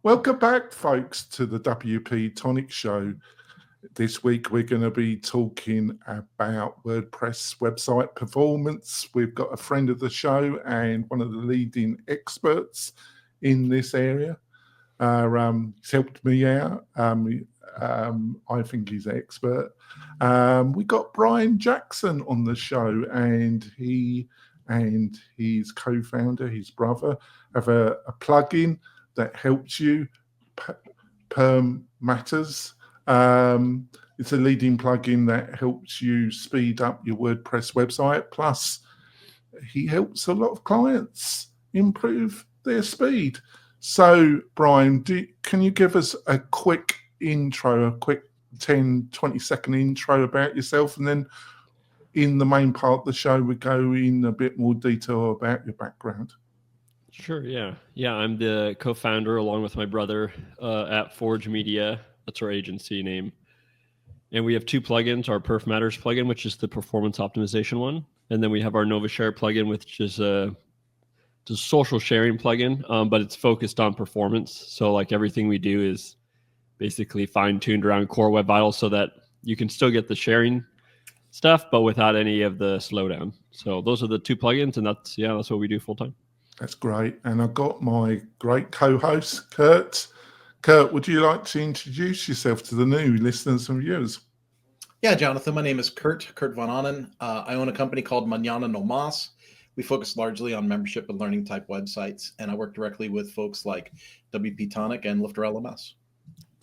Welcome back, folks, to the WP-Tonic show. This week, we're going to be talking about WordPress website performance. We've got a friend of the show and one of the leading experts in this area. He's helped me out. I think he's an expert. We got Brian Jackson on the show, and he and his co-founder, his brother, have a plugin that helps you, Perfmatters. It's a leading plugin that helps you speed up your WordPress website. Plus, he helps a lot of clients improve their speed. So, Brian, can you give us a quick intro, a quick 10, 20-second intro about yourself? And then in the main part of the show, we go in a bit more detail about your background. Sure, yeah. Yeah, I'm the co-founder along with my brother at Forge Media. That's our agency name. And we have two plugins, our Perfmatters plugin, which is the performance optimization one. And then we have our NovaShare plugin, which is a social sharing plugin, but it's focused on performance. So like everything we do is basically fine-tuned around Core Web Vitals so that you can still get the sharing stuff, but without any of the slowdown. So those are the two plugins, and that's what we do full-time. That's great. And I've got my great co-host, Kurt. Kurt, would you like to introduce yourself to the new listeners and viewers? Yeah, Jonathan, my name is Kurt Von Annen. I own a company called Mañana No Mas. We focus largely on membership and learning type websites, and I work directly with folks like WP-Tonic and Lifter LMS.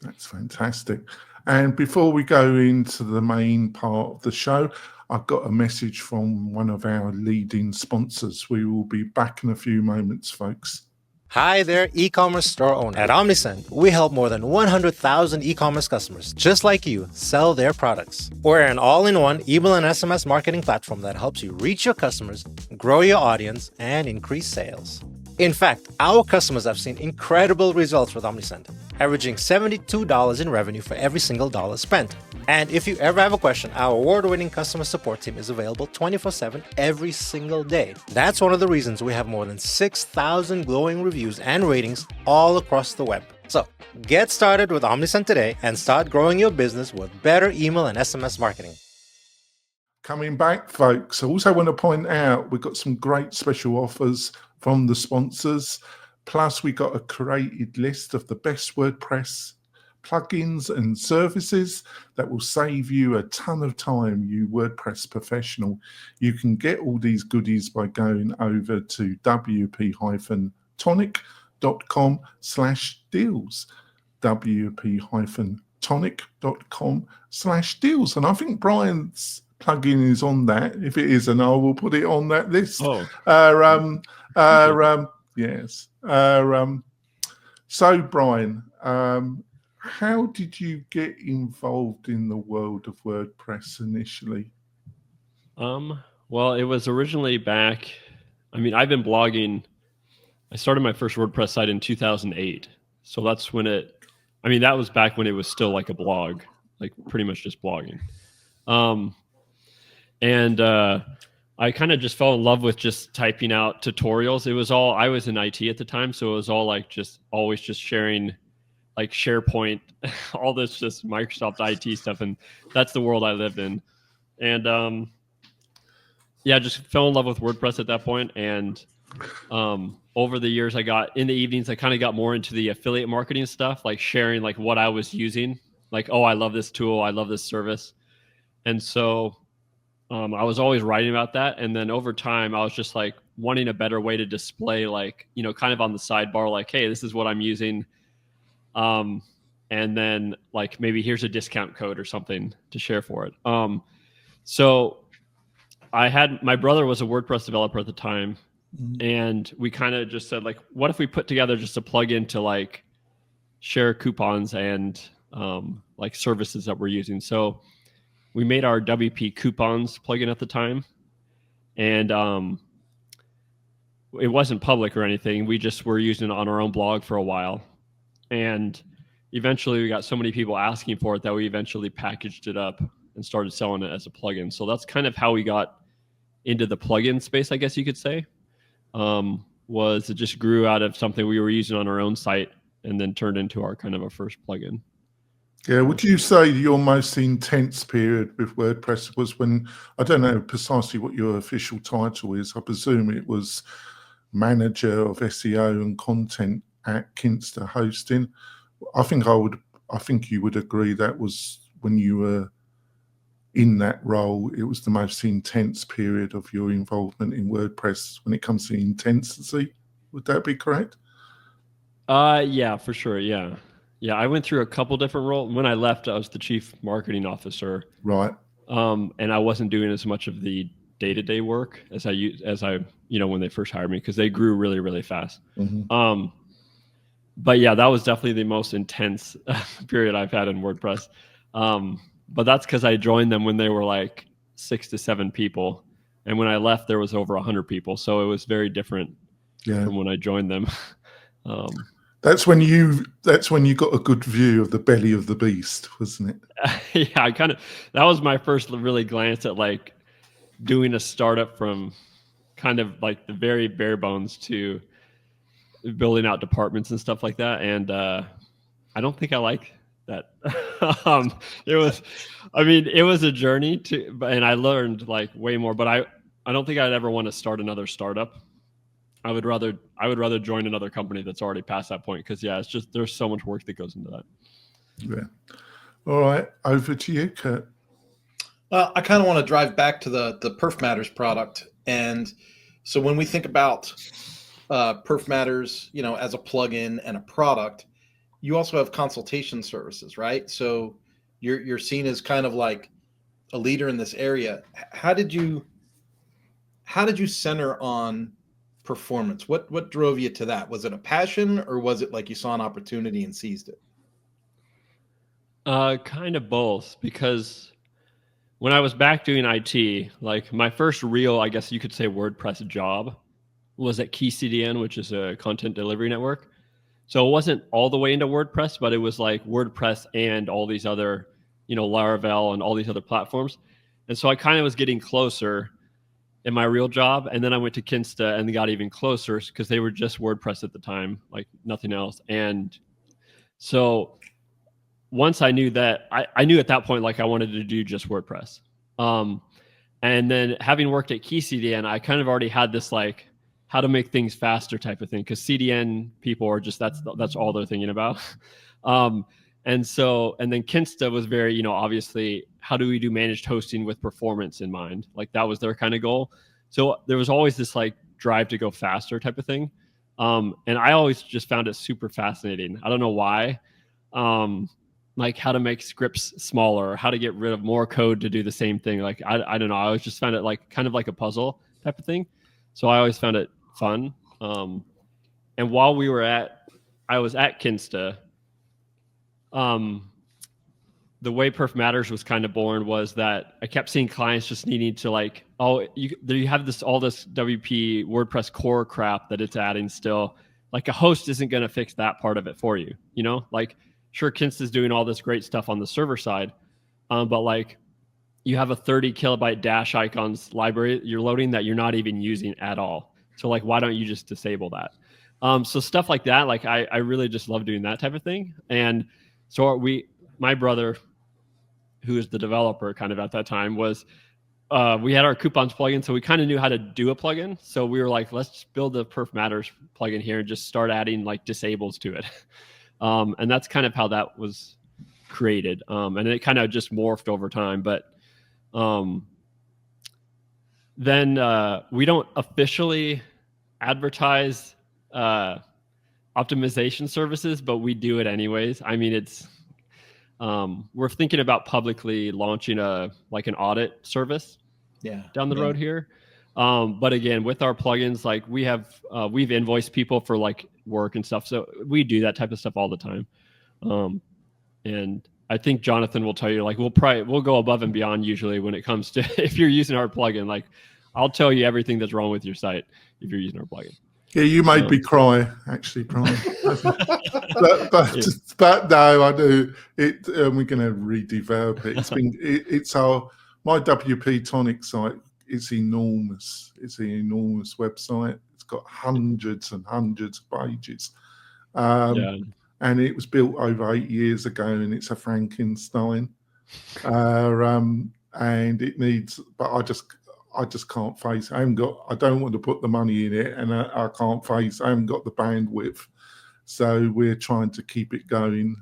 That's fantastic. And before we go into the main part of the show, I've got a message from one of our leading sponsors. We will be back in a few moments, folks. Hi there, e-commerce store owner. At Omnisend, we help more than 100,000 e-commerce customers, just like you, sell their products. We're an all-in-one email and SMS marketing platform that helps you reach your customers, grow your audience, and increase sales. In fact, our customers have seen incredible results with Omnisend, averaging $72 in revenue for every single dollar spent. And if you ever have a question, our award-winning customer support team is available 24/7 every single day. That's one of the reasons we have more than 6,000 glowing reviews and ratings all across the web. So get started with Omnisend today and start growing your business with better email and SMS marketing. Coming back, folks, I also want to point out we've got some great special offers from the sponsors. Plus, we got a curated list of the best WordPress plugins and services that will save you a ton of time, you WordPress professional. You can get all these goodies by going over to wp-tonic.com/deals. wp-tonic.com/deals. And I think Brian's plugin is on that. If it isn't, I will put it on that list. Yes. So, Brian, how did you get involved in the world of WordPress initially? Well, it was originally back. I've been blogging. I started my first WordPress site in 2008. So that's when that was back when it was still like a blog, like pretty much just blogging. I kind of just fell in love with just typing out tutorials. I was in IT at the time, so it was all like always sharing like SharePoint, all this just Microsoft IT stuff, and that's the world I lived in. And just fell in love with WordPress at that point. And over the years, in the evenings, I kind of got more into the affiliate marketing stuff, like sharing like what I was using, like, oh, I love this tool, I love this service. And so I was always writing about that. And then over time, I was just like wanting a better way to display, like, kind of on the sidebar, like, hey, this is what I'm using. And then like, maybe here's a discount code or something to share for it. So my brother was a WordPress developer at the time. Mm-hmm. And we kind of just said, like, what if we put together just a plugin to like share coupons and like services that we're using. So we made our WP coupons plugin at the time, and it wasn't public or anything. We just were using it on our own blog for a while, and eventually we got so many people asking for it that we eventually packaged it up and started selling it as a plugin. So that's kind of how we got into the plugin space, I guess you could say. Was it just grew out of something we were using on our own site and then turned into our kind of a first plugin. Yeah, would you say your most intense period with WordPress was when, I don't know precisely what your official title is, I presume it was manager of SEO and content at Kinster Hosting. I think you would agree that was when you were in that role, it was the most intense period of your involvement in WordPress when it comes to intensity. Would that be correct? Yeah, for sure. Yeah. Yeah, I went through a couple different roles. When I left, I was the chief marketing officer. Right. And I wasn't doing as much of the day-to-day work as I when they first hired me, because they grew really, really fast. Mm-hmm. But yeah, that was definitely the most intense period I've had in WordPress. But that's because I joined them when they were like 6 to 7 people, and when I left, there was over 100 people. So it was very different from when I joined them. That's when you got a good view of the belly of the beast, wasn't it? Yeah, that was my first really glance at like doing a startup from kind of like the very bare bones to building out departments and stuff like that. And I don't think I like that. It was a journey and I learned like way more, but I don't think I'd ever want to start another startup. I would rather join another company that's already past that point, because it's just, there's so much work that goes into that. Yeah. All right, over to you, Kurt. Well, I kind of want to drive back to the Perfmatters product. And so when we think about Perfmatters, as a plugin and a product, you also have consultation services, right? So you're seen as kind of like a leader in this area. How did you center on performance? What drove you to that? Was it a passion, or was it like you saw an opportunity and seized it? Kind of both, because when I was back doing IT, like my first real, I guess you could say, WordPress job was at KeyCDN, which is a content delivery network. So it wasn't all the way into WordPress, but it was like WordPress and all these other, Laravel and all these other platforms. And so I kind of was getting closer in my real job. And then I went to Kinsta and got even closer because they were just WordPress at the time, like nothing else. And so once I knew that, I knew at that point, like I wanted to do just WordPress. And then having worked at KeyCDN, I kind of already had this like how to make things faster type of thing, because CDN people are just, that's all they're thinking about. And then Kinsta was very, obviously, how do we do managed hosting with performance in mind? Like that was their kind of goal. So there was always this like drive to go faster type of thing. And I always just found it super fascinating. I don't know why. Like how to make scripts smaller, how to get rid of more code to do the same thing. Like, I don't know. I always just found it like kind of like a puzzle type of thing. So I always found it fun. And while I was at Kinsta, the way Perfmatters was kind of born was that I kept seeing clients just needing to like, you have all this WP WordPress core crap that it's adding still. Like a host isn't going to fix that part of it for you, like sure, Kinsta's doing all this great stuff on the server side, but like you have a 30 kilobyte dash icons library you're loading that you're not even using at all. So like, why don't you just disable that? So stuff like that, like I really just love doing that type of thing. And so my brother, who is the developer kind of at that time, was we had our coupons plugin, so we kind of knew how to do a plugin. So we were like, let's just build the Perfmatters plugin here and just start adding like disables to it. And that's kind of how that was created. And it kind of just morphed over time. But then we don't officially advertise optimization services, but we do it anyways. I mean, it's we're thinking about publicly launching an audit service down the road here. But again, with our plugins, like we've invoiced people for like work and stuff. So we do that type of stuff all the time. And I think Jonathan will tell you, like, we'll go above and beyond usually when it comes to, if you're using our plugin, like I'll tell you everything that's wrong with your site if you're using our plugin. Yeah, you made me cry, actually, Brian. but no, I do. We're going to redevelop it. It's my WP-Tonic site. It's enormous. It's an enormous website. It's got hundreds and hundreds of pages. and it was built over 8 years ago, and it's a Frankenstein. And it needs, but I just can't face. I don't want to put the money in it, and I can't face. I haven't got the bandwidth, so we're trying to keep it going.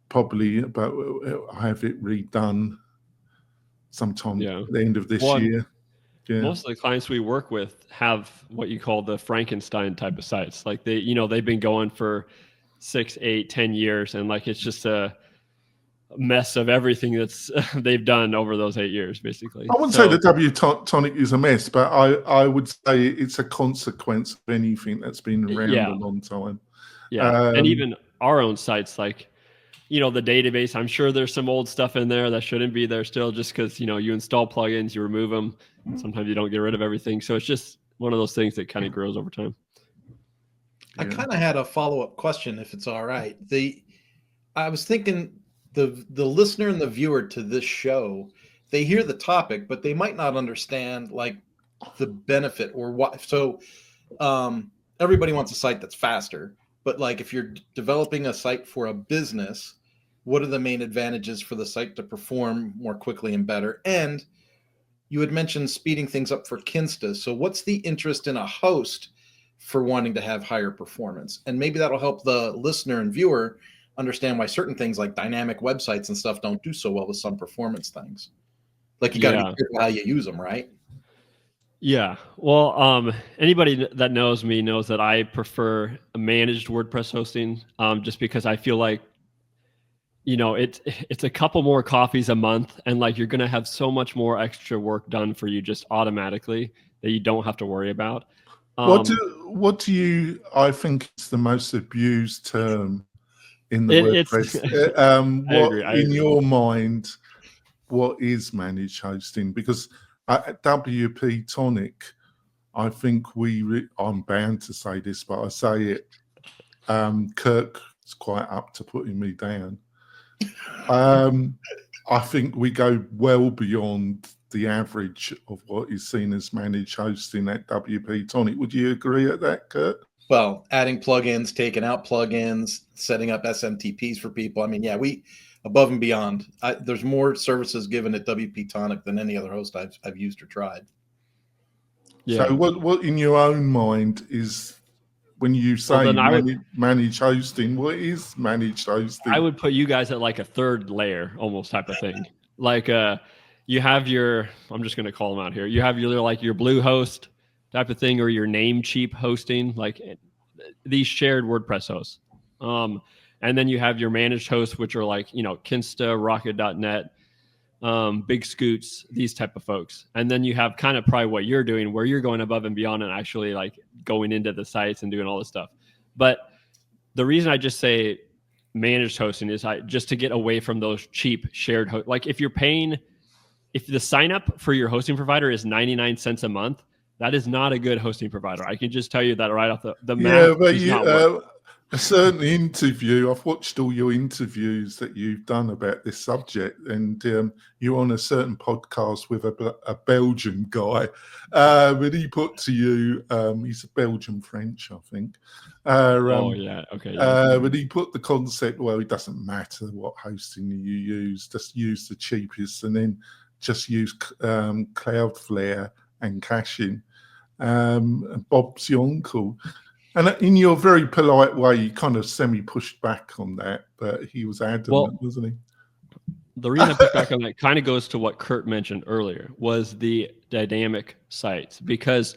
Probably, but I have it redone sometime at the end of this year. Yeah. Most of the clients we work with have what you call the Frankenstein type of sites. Like they've been going for 6, 8, 10 years, and like it's just a mess of everything that's they've done over those 8 years, basically. I wouldn't say the WP-Tonic is a mess, but I would say it's a consequence of anything that's been around a long time. Yeah, and even our own sites, like, the database, I'm sure there's some old stuff in there that shouldn't be there still, just because, you install plugins, you remove them. Sometimes you don't get rid of everything. So it's just one of those things that kind of grows over time. I kind of had a follow-up question, if it's all right. I was thinking the listener and the viewer to this show, they hear the topic, but they might not understand like the benefit or what. So everybody wants a site that's faster, but like if you're developing a site for a business, what are the main advantages for the site to perform more quickly and better? And you had mentioned speeding things up for Kinsta. So what's the interest in a host for wanting to have higher performance? And maybe that'll help the listener and viewer understand why certain things like dynamic websites and stuff don't do so well with some performance things. Like you got to be careful how you use them, right? Yeah. Well, anybody that knows me knows that I prefer managed WordPress hosting, just because I feel like, it's a couple more coffees a month, and like you're going to have so much more extra work done for you just automatically that you don't have to worry about. What do you? I think it's the most abused term in the WordPress. What in your mind? What is managed hosting? Because at WP-Tonic, I think I'm bound to say this, but I say it. Kirk is quite up to putting me down. I think we go well beyond the average of what is seen as managed hosting at WP-Tonic. Would you agree at that, Kurt? Well, adding plugins, taking out plugins, setting up SMTPs for people. I mean, we above and beyond. There's more services given at WP-Tonic than any other host I've used or tried. Yeah. So what in your own mind is, when you say managed hosting, what is managed hosting? I would put you guys at like a third layer almost type of thing. Like you have I'm just going to call them out here. You have your Bluehost type of thing, or your Namecheap hosting, like these shared WordPress hosts. And then you have your managed hosts, which are like, Kinsta, Rocket.net, Big Scoots, these type of folks. And then you have kind of probably what you're doing, where you're going above and beyond and actually like going into the sites and doing all this stuff. But the reason I just say managed hosting is just to get away from those cheap shared hosts. Like if the sign up for your hosting provider is 99 cents a month, that is not a good hosting provider. I can just tell you that right off the math. Yeah, but a certain interview, I've watched all your interviews that you've done about this subject, and you're on a certain podcast with a Belgian guy, but he put to you, he's a Belgian French, I think. But he put the concept, well, it doesn't matter what hosting you use, just use the cheapest, and then just use Cloudflare and caching. Bob's your uncle. And in your very polite way, you kind of semi-pushed back on that, but he was adamant, wasn't he? The reason I pushed back on that kind of goes to what Kurt mentioned earlier, was the dynamic sites, because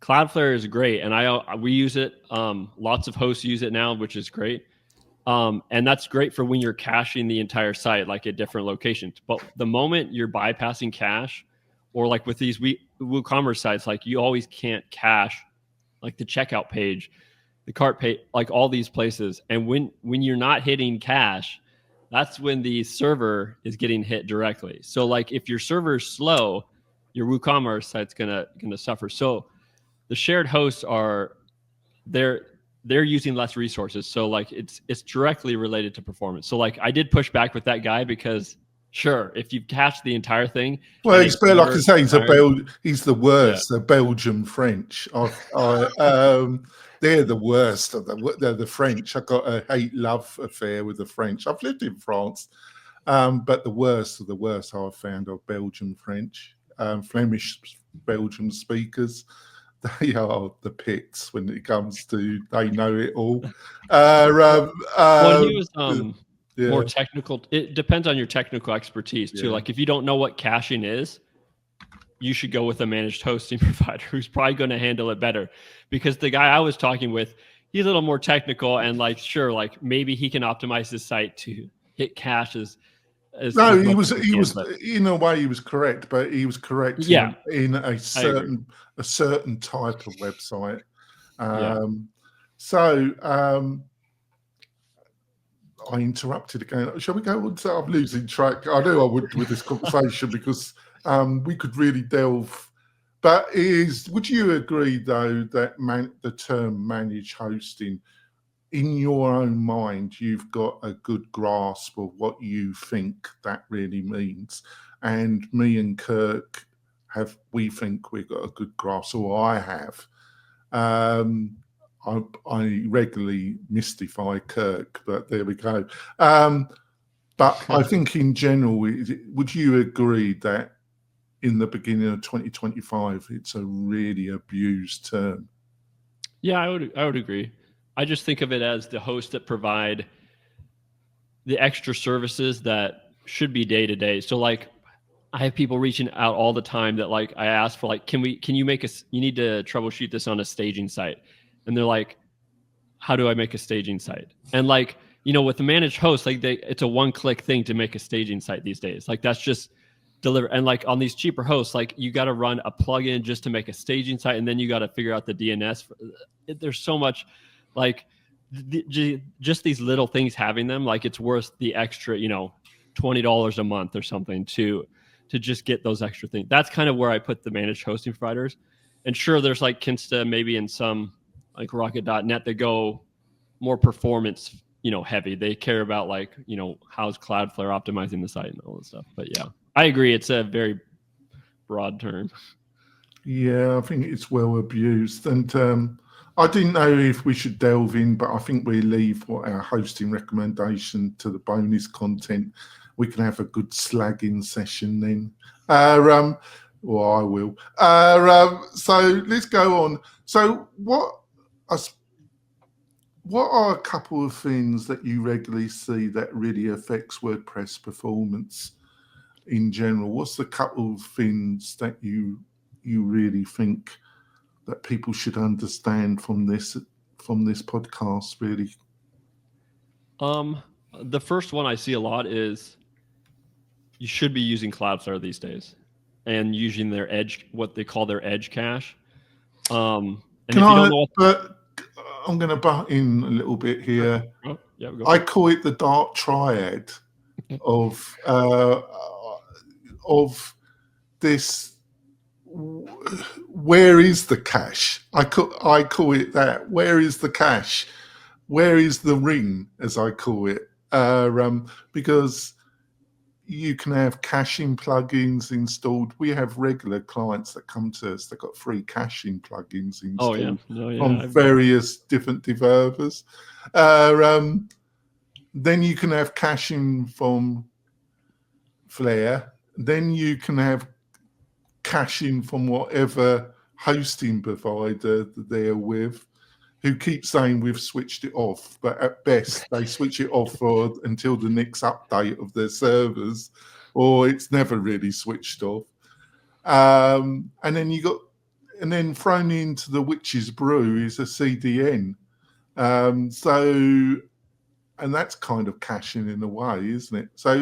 Cloudflare is great, and we use it. Lots of hosts use it now, which is great. And that's great for when you're caching the entire site, like at different locations. But the moment you're bypassing cache, or like with these WooCommerce sites, like you always can't cache like the checkout page, the cart page, like all these places. And when you're not hitting cache, that's when the server is getting hit directly. So like if your server is slow, your WooCommerce site's gonna suffer. So the shared hosts they're using less resources. So like it's directly related to performance. So like I did push back with that guy because Sure, if you cache the entire thing. Well, and he's it like I say, delivers he's the worst. The Belgian French. They're the worst. They're the French. I've got a hate-love affair with the French. I've lived in France, but the worst of the worst I've found are Belgian French, Flemish Belgian speakers. They are the pits when it comes to they know it all. Well, he was Yeah. more technical. It depends on your technical expertise too. Yeah. Like if you don't know what caching is, you should go with a managed hosting provider who's probably going to handle it better. Because the guy I was talking with, he's a little more technical and like, sure, like maybe he can optimize his site to hit caches. No, he was in a way he was correct, but he was correct in a certain type of website. I interrupted again. Shall we go on to? I'm losing track. I knew I would with this conversation because we could really delve. But would you agree though that the term managed hosting, in your own mind, you've got a good grasp of what you think that really means? And me and Kirk we think we've got a good grasp, or I have. I regularly mystify Kirk, but there we go. But I think in general, would you agree that in the beginning of 2025, it's a really abused term? Yeah, I would agree. I just think of it as the hosts that provide the extra services that should be day to day. So like I have people reaching out all the time that like I ask for like, can you make you need to troubleshoot this on a staging site. And they're like, how do I make a staging site? And like, with the managed host, like it's a one-click thing to make a staging site these days. Like that's just deliver. And like on these cheaper hosts, like you got to run a plugin just to make a staging site. And then you got to figure out the DNS. There's so much like just these little things having them, like it's worth the extra, $20 a month or something to just get those extra things. That's kind of where I put the managed hosting providers. And sure, there's like Kinsta, maybe in some like Rocket.net that go more performance, heavy. They care about like, how's Cloudflare optimizing the site and all that stuff. But yeah, I agree. It's a very broad term. Yeah, I think it's well abused. And I didn't know if we should delve in, but I think we leave our hosting recommendation to the bonus content. We can have a good slagging session then. Well, I will. So let's go on. So what are a couple of things that you regularly see that really affects WordPress performance in general? What's the couple of things that you really think that people should understand from this podcast, really? The first one I see a lot is you should be using Cloudflare these days and using their edge, what they call their edge cache. And if you don't know but I'm going to butt in a little bit here. Oh, yeah, I call it the dark triad of this. Where is the cache? I call it that. Where is the cache? Where is the ring, as I call it? Because you can have caching plugins installed. We have regular clients that come to us that got free caching plugins installed on various different developers. Then you can have caching from Flare. Then you can have caching from whatever hosting provider they're with, who keep saying we've switched it off, but at best they switch it off until the next update of their servers, or it's never really switched off. And then thrown into the witch's brew is a CDN. And that's kind of caching in a way, isn't it? So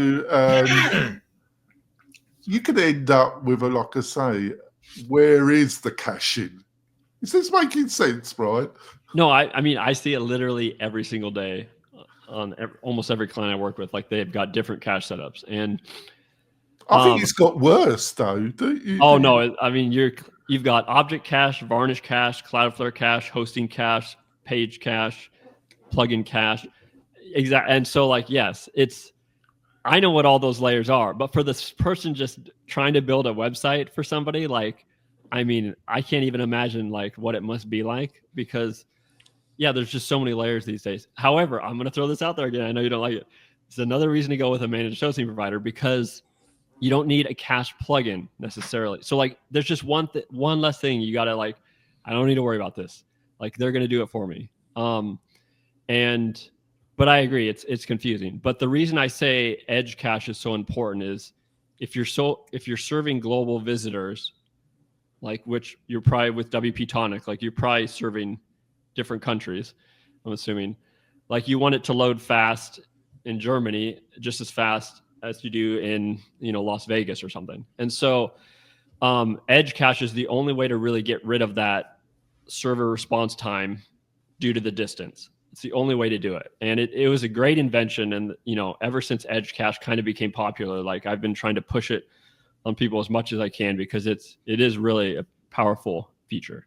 you could end up with like I say, where is the caching? Is this making sense, Brian? No, I mean, I see it literally every single day on almost every client I work with. Like they've got different cache setups, and I think it's got worse though. No, I mean you've got object cache, varnish cache, Cloudflare cache, hosting cache, page cache, plugin cache, exactly. And so like yes, I know what all those layers are, but for this person just trying to build a website for somebody, like, I mean, I can't even imagine like what it must be like, because yeah, there's just so many layers these days. However, I'm going to throw this out there again. I know you don't like it. It's another reason to go with a managed hosting provider, because you don't need a cache plugin necessarily. So like, there's just one less thing you got to like, I don't need to worry about this. Like, they're going to do it for me. But I agree, it's confusing. But the reason I say edge cache is so important is if you're serving global visitors, like, which you're probably with WP-Tonic, like you're probably serving different countries, I'm assuming, like you want it to load fast in Germany just as fast as you do in, Las Vegas or something. And so edge cache is the only way to really get rid of that server response time due to the distance. It's the only way to do it. And it was a great invention. And, ever since edge cache kind of became popular, like I've been trying to push it on people as much as I can, because it is really a powerful feature.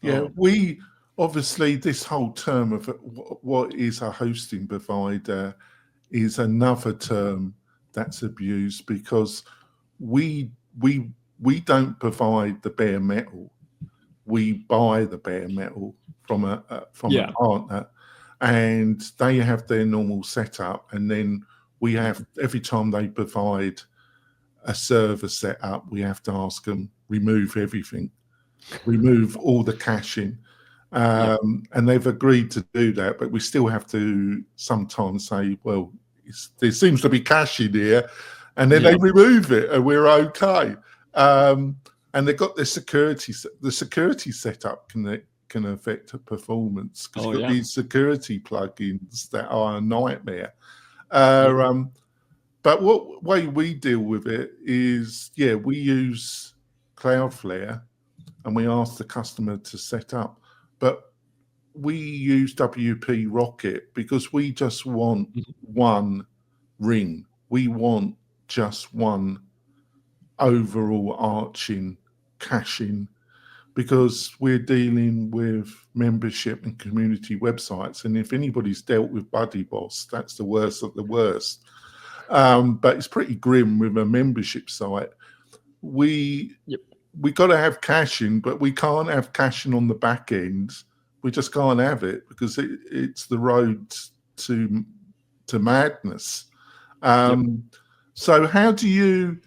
Yeah, we obviously, this whole term of what is a hosting provider is another term that's abused, because we don't provide the bare metal. We buy the bare metal from a partner, and they have their normal setup, and then we have, every time they provide a server setup, we have to ask them, remove everything, remove all the caching. And they've agreed to do that, but we still have to sometimes say, well, there seems to be caching here, and then they remove it and we're okay. And they've got the security setup can affect performance, because you've got these security plugins that are a nightmare. But what way we deal with it is, we use Cloudflare and we ask the customer to set up. But we use WP Rocket because we just want one ring. We want just one overall arching caching, because we're dealing with membership and community websites. And if anybody's dealt with Buddy Boss, that's the worst of the worst. But it's pretty grim with a membership site. We got to have caching, but we can't have caching on the back end. We just can't have it, because it's the road to madness. So how do you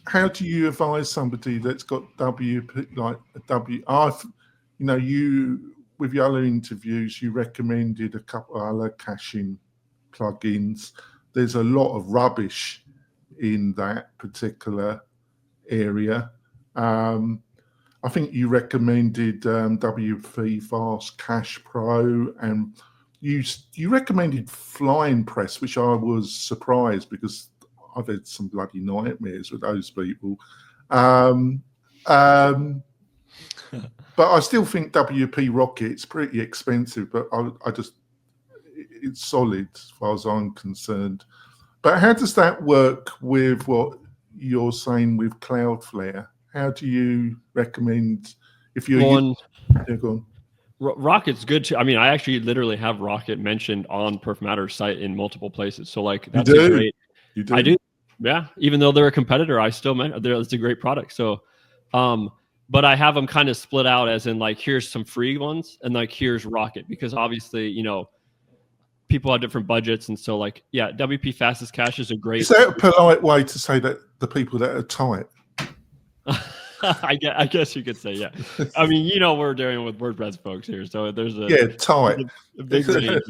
advise somebody that's got WP, like a W? You with your other interviews, you recommended a couple of other caching plugins. There's a lot of rubbish in that particular area. I think you recommended WP Fast Cache Pro, and you recommended Flying Press, which I was surprised, because I've had some bloody nightmares with those people. But I still think WP Rocket's pretty expensive, but it's solid as far as I'm concerned. But how does that work with what you're saying with Cloudflare? How do you recommend, if you're go on. Rocket's good too. I mean, I actually literally have Rocket mentioned on Perfmatters site in multiple places. So like, that's great. You do? I do. Yeah. Even though they're a competitor, I still meant it's a great product. So, but I have them kind of split out, as in like, here's some free ones and like, here's Rocket, because obviously, people have different budgets. And so like, WP Fastest Cache is a great. Is that a polite way to say that the people that are tight? I guess you could say, yeah. I mean, we're dealing with WordPress folks here, so there's a tight, a big range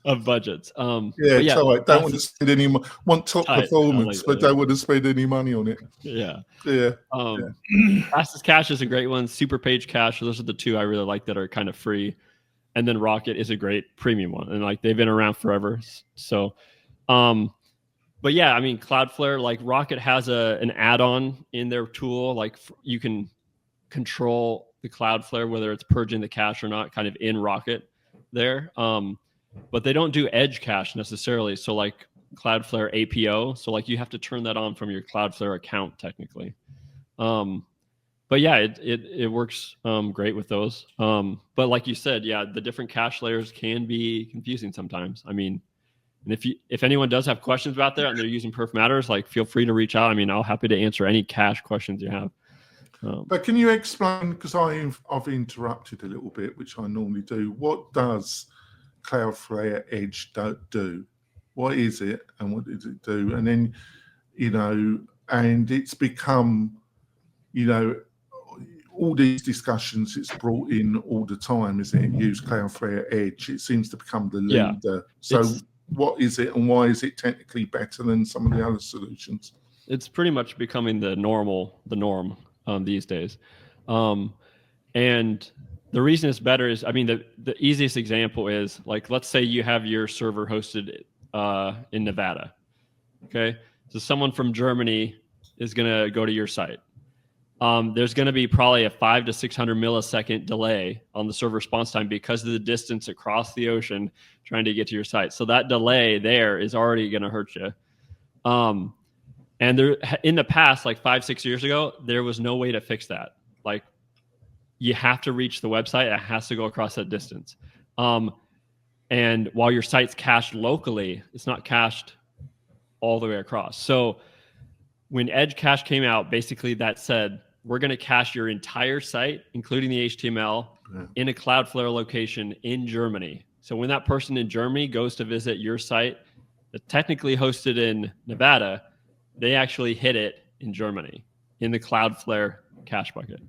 of budgets. Tight. Don't want to spend any money. Want top performance, but don't want to spend any money on it. Fastest Cache is a great one. Super Page Cache. Those are the two I really like that are kind of free, and then Rocket is a great premium one, and like they've been around forever. So, but yeah, I mean, Cloudflare, like Rocket has an add-on in their tool. Like you can control the Cloudflare, whether it's purging the cache or not, kind of in Rocket there. But they don't do edge cache necessarily. So like Cloudflare APO. So like you have to turn that on from your Cloudflare account technically. But yeah, it works great with those. But like you said, the different cache layers can be confusing sometimes. I mean, And if anyone does have questions about that and they're using Perfmatters, like feel free to reach out. I mean, I'll happy to answer any cache questions you have. But can you explain, because I've interrupted a little bit, which I normally do, what does Cloudflare Edge do? What is it and what does it do? And then, and it's become, all these discussions it's brought in all the time, isn't it? Use Cloudflare Edge. It seems to become the leader. Yeah, so what is it and why is it technically better than some of the other solutions? It's pretty much becoming the norm these days. And the reason it's better is, I mean, the easiest example is, like, let's say you have your server hosted in Nevada. Okay. So someone from Germany is going to go to your site. There's going to be probably a 500 to 600 millisecond delay on the server response time because of the distance across the ocean trying to get to your site. So that delay there is already going to hurt you. And there, in the past, like 5-6 years ago, there was no way to fix that. Like, you have to reach the website. It has to go across that distance. And while your site's cached locally, it's not cached all the way across. So when Edge Cache came out, basically that said, we're going to cache your entire site, including the HTML, in a Cloudflare location in Germany. So when that person in Germany goes to visit your site that's technically hosted in Nevada, they actually hit it in Germany in the Cloudflare cache bucket.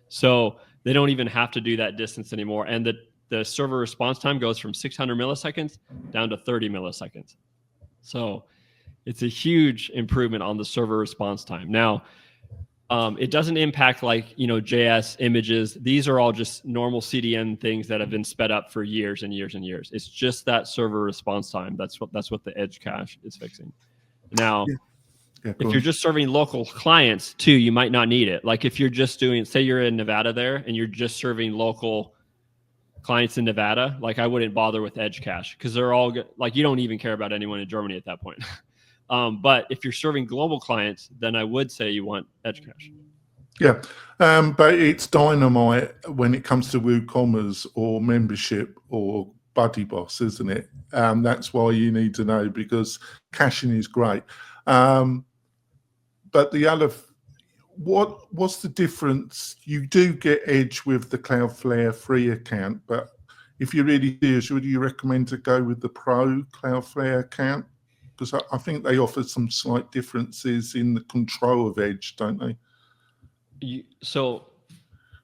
So they don't even have to do that distance anymore. And the server response time goes from 600 milliseconds down to 30 milliseconds. So it's a huge improvement on the server response time. Now, it doesn't impact like, JS images. These are all just normal CDN things that have been sped up for years and years and years. It's just that server response time. That's what the Edge cache is fixing. Now, if you're just serving local clients too, you might not need it. Like if you're just doing, say you're in Nevada there and you're just serving local clients in Nevada, like I wouldn't bother with Edge Cache because they're all like, you don't even care about anyone in Germany at that point. But if you're serving global clients, then I would say you want Edge Cache. Yeah, but it's dynamite when it comes to WooCommerce or membership or Buddy Boss, isn't it? That's why you need to know, because caching is great. But the other, what's the difference? You do get Edge with the Cloudflare free account, but if you're really serious, would you recommend to go with the Pro Cloudflare account? Because I think they offer some slight differences in the control of Edge, don't they? So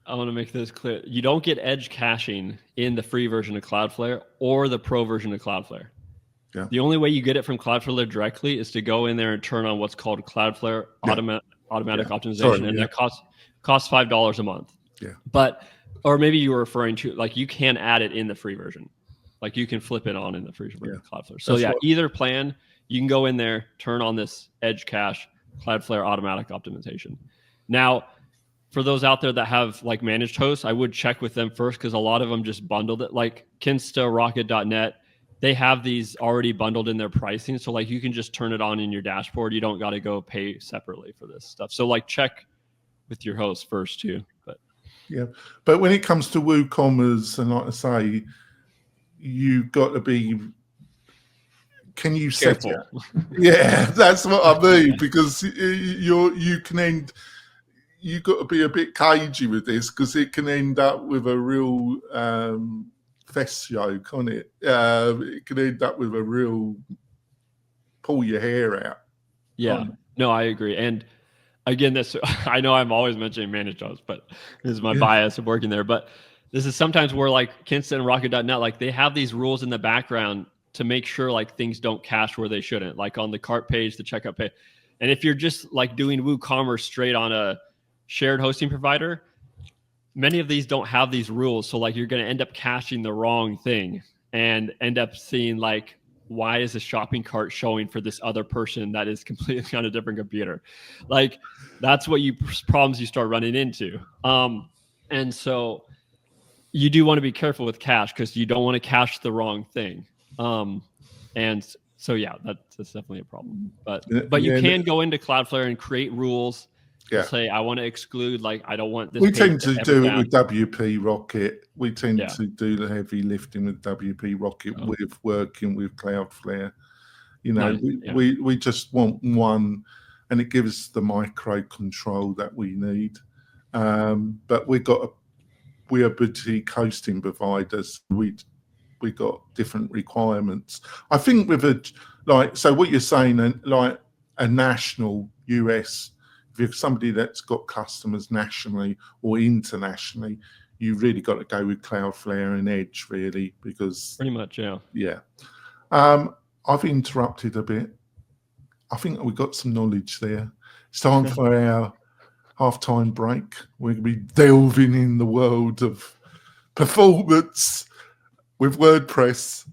I want to make this clear. You don't get Edge caching in the free version of Cloudflare or the Pro version of Cloudflare. Yeah. The only way you get it from Cloudflare directly is to go in there and turn on what's called Cloudflare automatic optimization, and that costs $5 a month. Yeah. But, or maybe you were referring to, like, you can add it in the free version. Like you can flip it on in the free version of Cloudflare. So either plan, you can go in there, turn on this Edge cache, Cloudflare automatic optimization. Now, for those out there that have like managed hosts, I would check with them first because a lot of them just bundled it. Like Kinsta, Rocket.net, they have these already bundled in their pricing. So like you can just turn it on in your dashboard. You don't got to go pay separately for this stuff. So like check with your host first too. But yeah, but when it comes to WooCommerce, and like I say, you've got to be, can you set it? Yeah, that's what I mean, because you can end, you've got to be a bit cagey with this because it can end up with a real fest show, can't it? It can end up with a real pull your hair out. Yeah, no, I agree. And again, this, I know I'm always mentioning managed hosts, but this is my bias of working there. But this is sometimes where like Kinsta and Rocket.net, like they have these rules in the background to make sure like things don't cache where they shouldn't, like on the cart page, the checkout page. And if you're just like doing WooCommerce straight on a shared hosting provider, many of these don't have these rules. So like you're going to end up caching the wrong thing and end up seeing like, why is a shopping cart showing for this other person that is completely on a different computer? Like that's what problems you start running into. And so you do want to be careful with cache because you don't want to cache the wrong thing. And so, yeah, that's definitely a problem, but you can go into Cloudflare and create rules. Yeah. Say, I want to exclude, like, I don't want this. We tend to do it with WP Rocket. We tend to do the heavy lifting with WP Rocket with working with Cloudflare. You know, Yeah. we just want one, and it gives the micro control that we need. But we are boutique hosting providers. We got different requirements. I think with so what you're saying, like a national US, if you're somebody that's got customers nationally or internationally, you really got to go with Cloudflare and Edge, really, because Pretty much, yeah. yeah. I've interrupted a bit. I think we got some knowledge there. It's time for our halftime break. We're going to be delving in the world of performance with WordPress,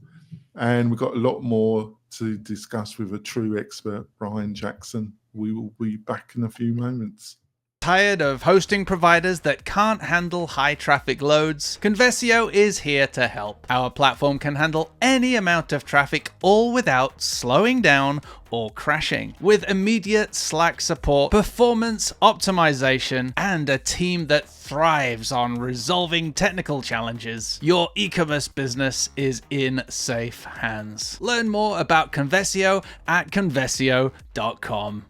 and we've got a lot more to discuss with a true expert, Brian Jackson. We will be back in a few moments. Tired of hosting providers that can't handle high traffic loads? Conversio is here to help. Our platform can handle any amount of traffic, all without slowing down or crashing. With immediate Slack support, performance optimization, and a team that thrives on resolving technical challenges, your e-commerce business is in safe hands. Learn more about Conversio at conversio.com.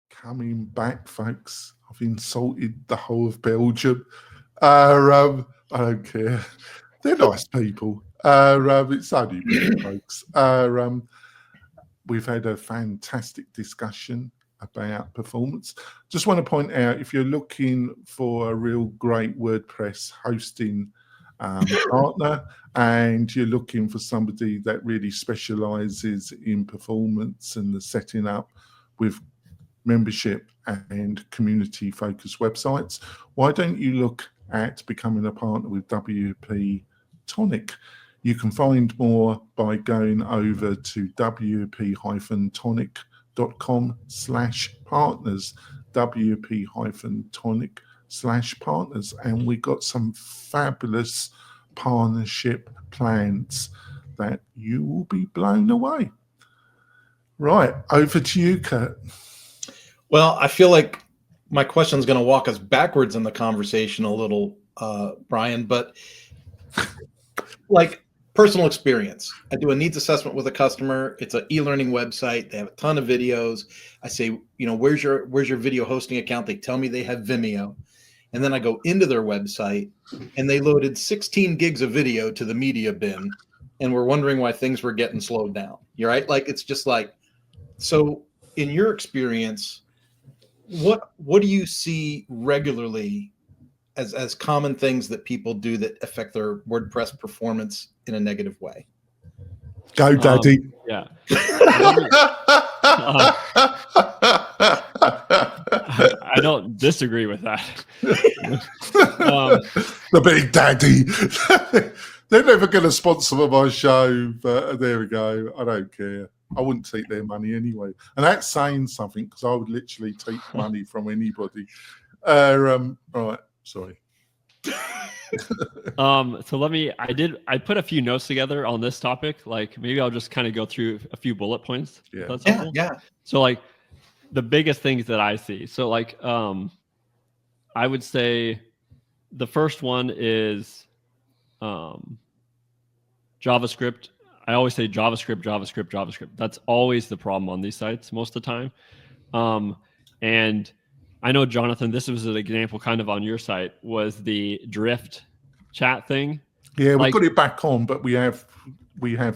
Coming back, folks. I've insulted the whole of Belgium. I don't care. They're nice people. It's only me, folks. We've had a fantastic discussion about performance. Just want to point out, if you're looking for a real great WordPress hosting partner, and you're looking for somebody that really specializes in performance and the setting up with membership and community focused websites, why don't you look at becoming a partner with WP-Tonic? You can find more by going over to wp-tonic.com/partners, wp-tonic/partners, and we got some fabulous partnership plans that you will be blown away. Right, over to you, Kurt. Well, I feel like my question is going to walk us backwards in the conversation a little, Brian, but like personal experience. I do a needs assessment with a customer. It's an e-learning website. They have a ton of videos. I say, where's your video hosting account? They tell me they have Vimeo. And then I go into their website and they loaded 16 gigs of video to the media bin. And we're wondering why things were getting slowed down. You're right. Like, it's just like, so in your experience, what do you see regularly as common things that people do that affect their WordPress performance in a negative way? Go, Daddy. Yeah. I don't disagree with that. The big daddy. They're never going to sponsor my show, but there we go. I don't care. I wouldn't take their money anyway. And that's saying something, because I would literally take money from anybody. Right, sorry. So I put a few notes together on this topic. Like, maybe I'll just kind of go through a few bullet points. Yeah. That's helpful. Yeah. So like the biggest things that I see. So like, I would say the first one is, JavaScript. I always say JavaScript. That's always the problem on these sites most of the time. And I know, Jonathan, this was an example kind of on your site, was the drift chat thing. Yeah, we've got it back on, but we have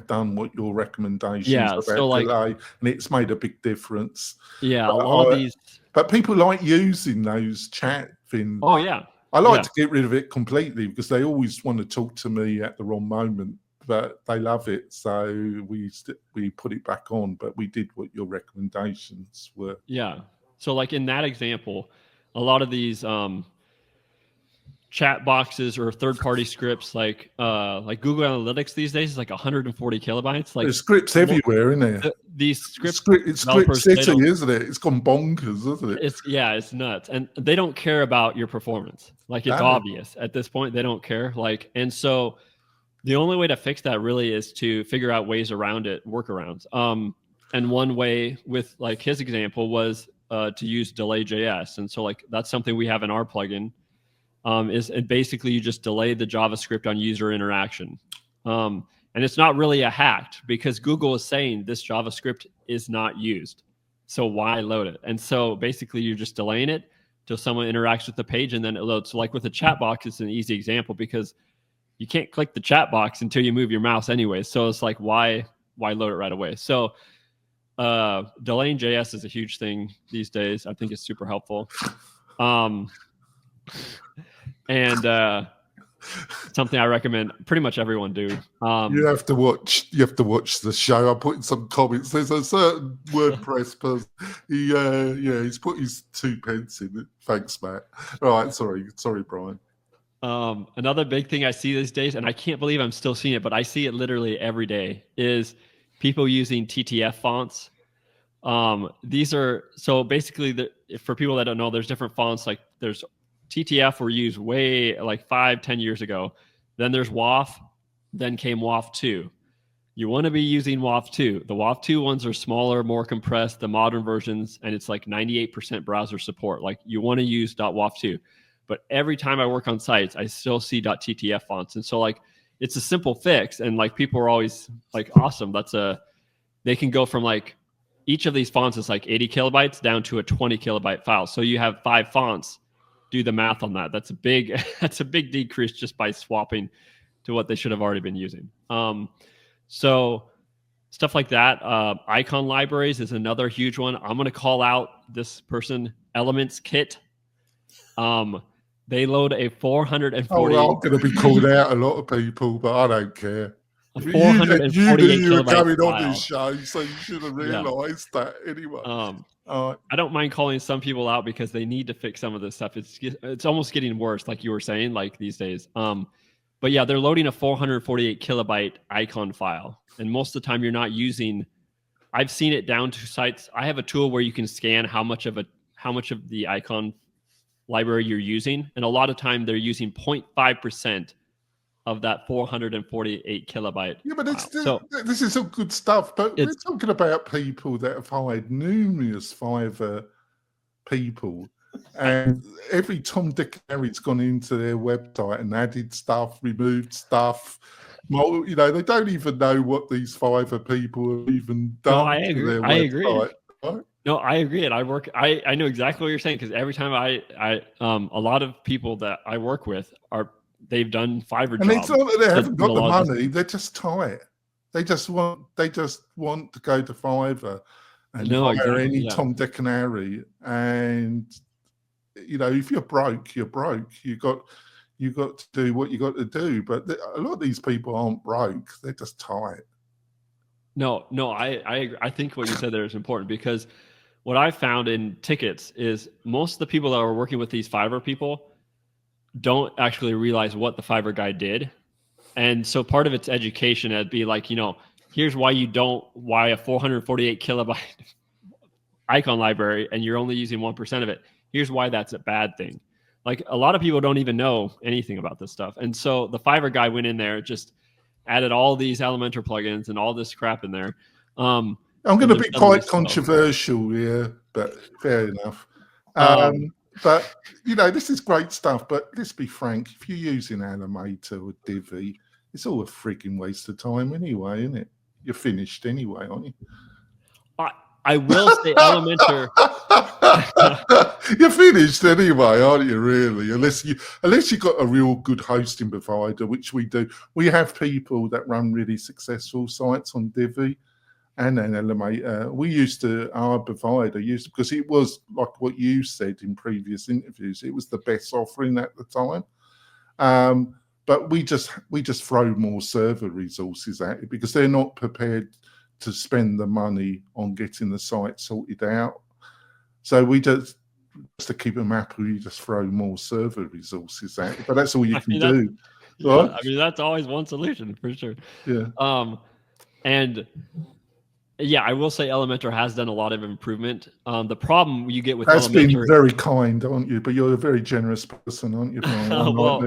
done what your recommendations about delay, and it's made a big difference. Yeah, a lot of these. But people like using those chat things. Oh, yeah. I like to get rid of it completely, because they always want to talk to me at the wrong moment, but they love it. So we put it back on, but we did what your recommendations were. Yeah. So like in that example, a lot of these chat boxes or third-party scripts, like Google Analytics these days is like 140 kilobytes. Like, there's scripts everywhere, isn't there? These scripts, it's script city, isn't it? It's gone bonkers, isn't it? It's nuts, and they don't care about your performance. Like, it's obvious at this point, they don't care. Like, and so the only way to fix that really is to figure out ways around it, workarounds. And one way with like his example was to use delay.js, and so like that's something we have in our plugin. And basically you just delay the JavaScript on user interaction. And And it's not really a hack because Google is saying this JavaScript is not used. So why load it? And so basically you're just delaying it till someone interacts with the page and then it loads. So like with the chat box, it's an easy example because you can't click the chat box until you move your mouse anyway. So it's like, why load it right away? So delaying JS is a huge thing these days. I think it's super helpful. And something I recommend pretty much everyone do. You have to watch the show. I put in some comments. There's a certain WordPress person. He's put his 2 pence in it. Thanks, Matt. All right, sorry, Brian. Another big thing I see these days, and I can't believe I'm still seeing it, but I see it literally every day, is people using TTF fonts. These are, so basically, for people that don't know, there's different fonts. Like there's TTF were used way like 5-10 years ago. Then there's WAF, then came WAF 2. You want to be using WAF 2. The WAF 2 ones are smaller, more compressed, the modern versions, and it's like 98% browser support. Like you want to use .WAF 2. But every time I work on sites, I still see .TTF fonts. And so like, it's a simple fix. And like, people are always like, awesome. They can go from like, each of these fonts is like 80 kilobytes down to a 20 kilobyte file. So you have 5 fonts. Do the math on that. That's a big decrease just by swapping to what they should have already been using. So stuff like that. Icon libraries is another huge one. I'm going to call out this person, Elements Kit. They load a 440. Oh, I'm going to be called out a lot of people, but I don't care. 448 you knew you were kilobyte coming on file. this show, so you should have realised that anyway. I don't mind calling some people out because they need to fix some of this stuff. It's almost getting worse, like you were saying, like these days. But yeah, they're loading a 448 kilobyte icon file, and most of the time you're not using. I've seen it down to sites. I have a tool where you can scan how much of the icon library you're using, and a lot of time they're using 0.5% of that 448 kilobyte. Yeah, but this is all good stuff. But we're talking about people that have hired numerous Fiverr people, and every Tom, Dick, and Harry's gone into their website and added stuff, removed stuff. They don't even know what these Fiverr people have even done. No, I agree. To their I website, agree. right? No, I agree. And I know exactly what you're saying, because every time a lot of people that I work with they've done Fiverr jobs. And it's not that they haven't got the money; they're just tight. They just want to go to Fiverr and hire any Tom, Dick, and Harry. And if you're broke, you're broke. You got to do what you got to do. But a lot of these people aren't broke; they're just tight. No, I think what you said there is important, because what I found in tickets is most of the people that are working with these Fiverr people don't actually realize what the Fiverr guy did. And so part of its education would be like, here's why a 448 kilobyte icon library and you're only using 1% of it. Here's why that's a bad thing. Like, a lot of people don't even know anything about this stuff. And so the Fiverr guy went in there, just added all these Elementor plugins and all this crap in there. I'm going to be quite controversial here, but fair enough. But, this is great stuff. But let's be frank, if you're using Animator or Divi, it's all a freaking waste of time anyway, isn't it? You're finished anyway, aren't you? I will say Elementor. You're finished anyway, aren't you, really? Unless you've got a real good hosting provider, which we do. We have people that run really successful sites on Divi and then Elementor. Our provider used, because it was like what you said in previous interviews, it was the best offering at the time. But we just throw more server resources at it because they're not prepared to spend the money on getting the site sorted out. So we just to keep them happy, we just throw more server resources at it. But that's all you can do. Right? I mean, that's always one solution for sure. Yeah. And yeah, I will say Elementor has done a lot of improvement. The problem you get with That's Elementor, been very kind, aren't you? But you're a very generous person, aren't you? Well,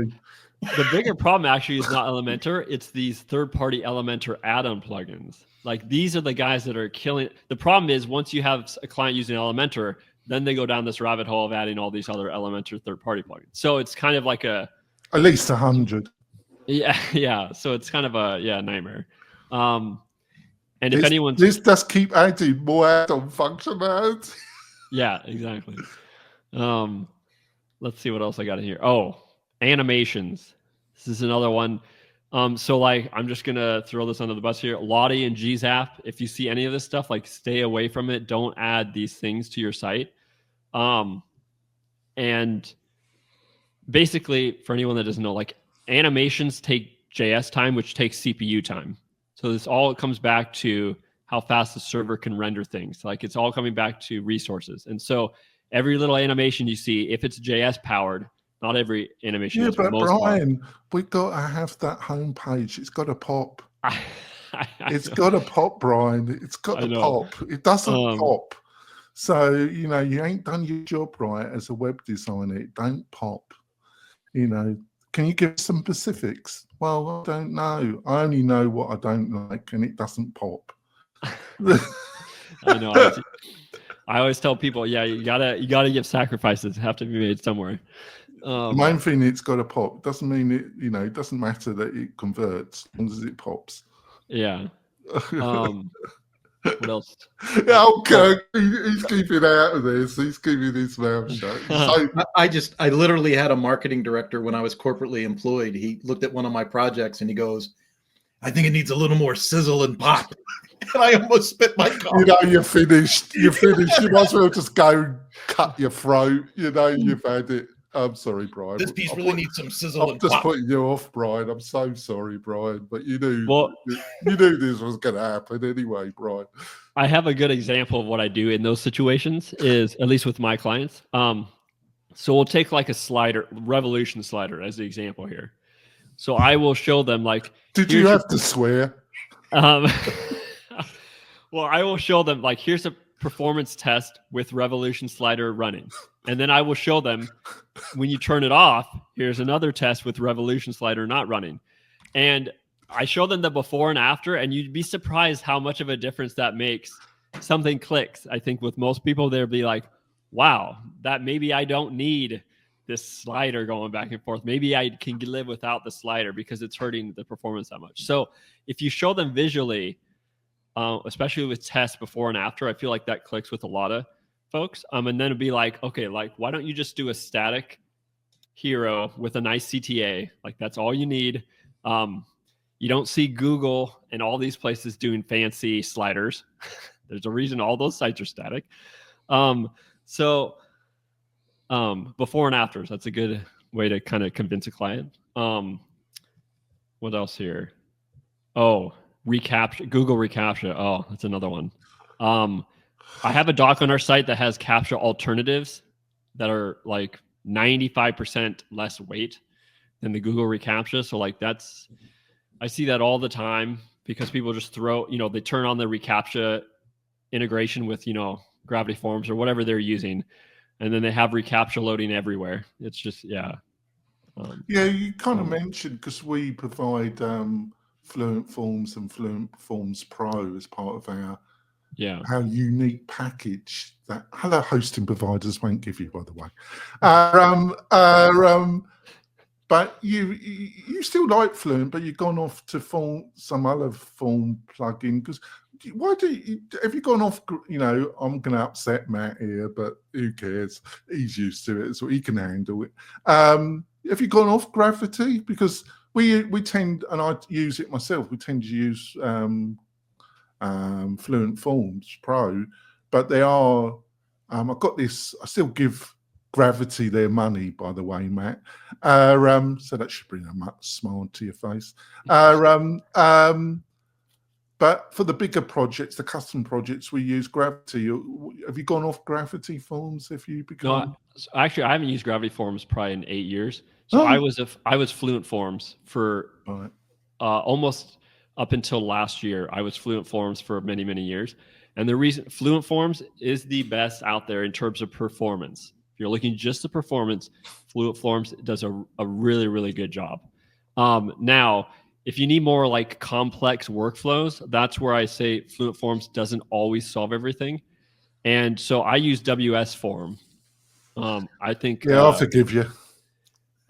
the bigger problem actually is not Elementor. It's these third-party Elementor add-on plugins. Like, these are the guys that are killing. The problem is, once you have a client using Elementor, then they go down this rabbit hole of adding all these other Elementor third-party plugins. So it's kind of like at least 100. Yeah. So it's kind of a nightmare. And if anyone's this does keep adding more add-on functionality. yeah, exactly. Let's see what else I got in here. Oh, animations. This is another one. So like I'm just gonna throw this under the bus here. Lottie and GZap. If you see any of this stuff, like stay away from it. Don't add these things to your site. And basically, for anyone that doesn't know, like animations take JS time, which takes CPU time. So this all comes back to how fast the server can render things. Like it's all coming back to resources. And so every little animation you see, if it's JS powered, not every animation is, but most Brian, we've got to have that homepage. It's got to pop. It's know. got to pop, Brian. It's got I to know. pop. It doesn't pop. So, you ain't done your job right as a web designer. It don't pop. Can you give some specifics? Well, I don't know. I only know what I don't like, and it doesn't pop. I know. I always tell people, yeah, you gotta give sacrifices. Have to be made somewhere. The main thing, it's got to pop. It doesn't mean it. It doesn't matter that it converts as long as it pops. Yeah. What else? Oh, Kirk, he's keeping out of this. He's keeping his mouth shut. So, I literally had a marketing director when I was corporately employed. He looked at one of my projects and he goes, I think it needs a little more sizzle and pop. And I almost spit my coffee. You're finished. You're finished. You might as well just go cut your throat. You've had it. I'm sorry, Brian. This piece really needs some sizzle and just pop. putting you off, Brian. I'm so sorry, Brian. But you knew this was going to happen anyway, Brian. I have a good example of what I do in those situations, is at least with my clients. So we'll take like a slider, Revolution slider, as the example here. So I will show them like. Did you have to swear? Well, I will show them like, here's a performance test with Revolution slider running. And then I will show them when you turn it off, here's another test with Revolution slider not running. And I show them the before and after, and you'd be surprised how much of a difference that makes. Something clicks. I think with most people, they'll be like, wow, that maybe I don't need this slider going back and forth. Maybe I can live without the slider because it's hurting the performance that much. So if you show them visually, especially with tests before and after, I feel like that clicks with a lot of folks. And then it'd be like, okay, like, why don't you just do a static hero with a nice CTA? Like that's all you need. You don't see Google and all these places doing fancy sliders. There's a reason all those sites are static. So before and afters, that's a good way to kind of convince a client. What else here? Oh, Google reCAPTCHA. Oh, that's another one. I have a doc on our site that has CAPTCHA alternatives that are like 95% less weight than the Google reCAPTCHA. So like I see that all the time because people just they turn on the reCAPTCHA integration with, Gravity Forms or whatever they're using. And then they have reCAPTCHA loading everywhere. It's just, yeah. You kind of mentioned, because we provide Fluent Forms and Fluent Forms Pro as part of our unique package that other hosting providers won't give you, by the way. But you still like Fluent, but you've gone off to some other form plugin. Because have you gone off? I'm going to upset Matt here, but who cares? He's used to it, so he can handle it. Have you gone off Gravity? Because we tend, and I use it myself, we tend to use Fluent Forms Pro, but they are. I've got this. I still give Gravity their money, by the way, Matt. So that should bring a smile to your face. But for the bigger projects, the custom projects, we use Gravity. Have you gone off Gravity Forms? If you become? No, actually, I haven't used Gravity Forms probably in 8 years. So I was Fluent Forms for almost up until last year. I was Fluent Forms for many, many years. And the reason Fluent Forms is the best out there in terms of performance. If you're looking just at performance, Fluent Forms does a really, really good job. Now, if you need more like complex workflows, that's where I say Fluent Forms doesn't always solve everything. And so I use WS Form. I think. Yeah, I'll forgive you.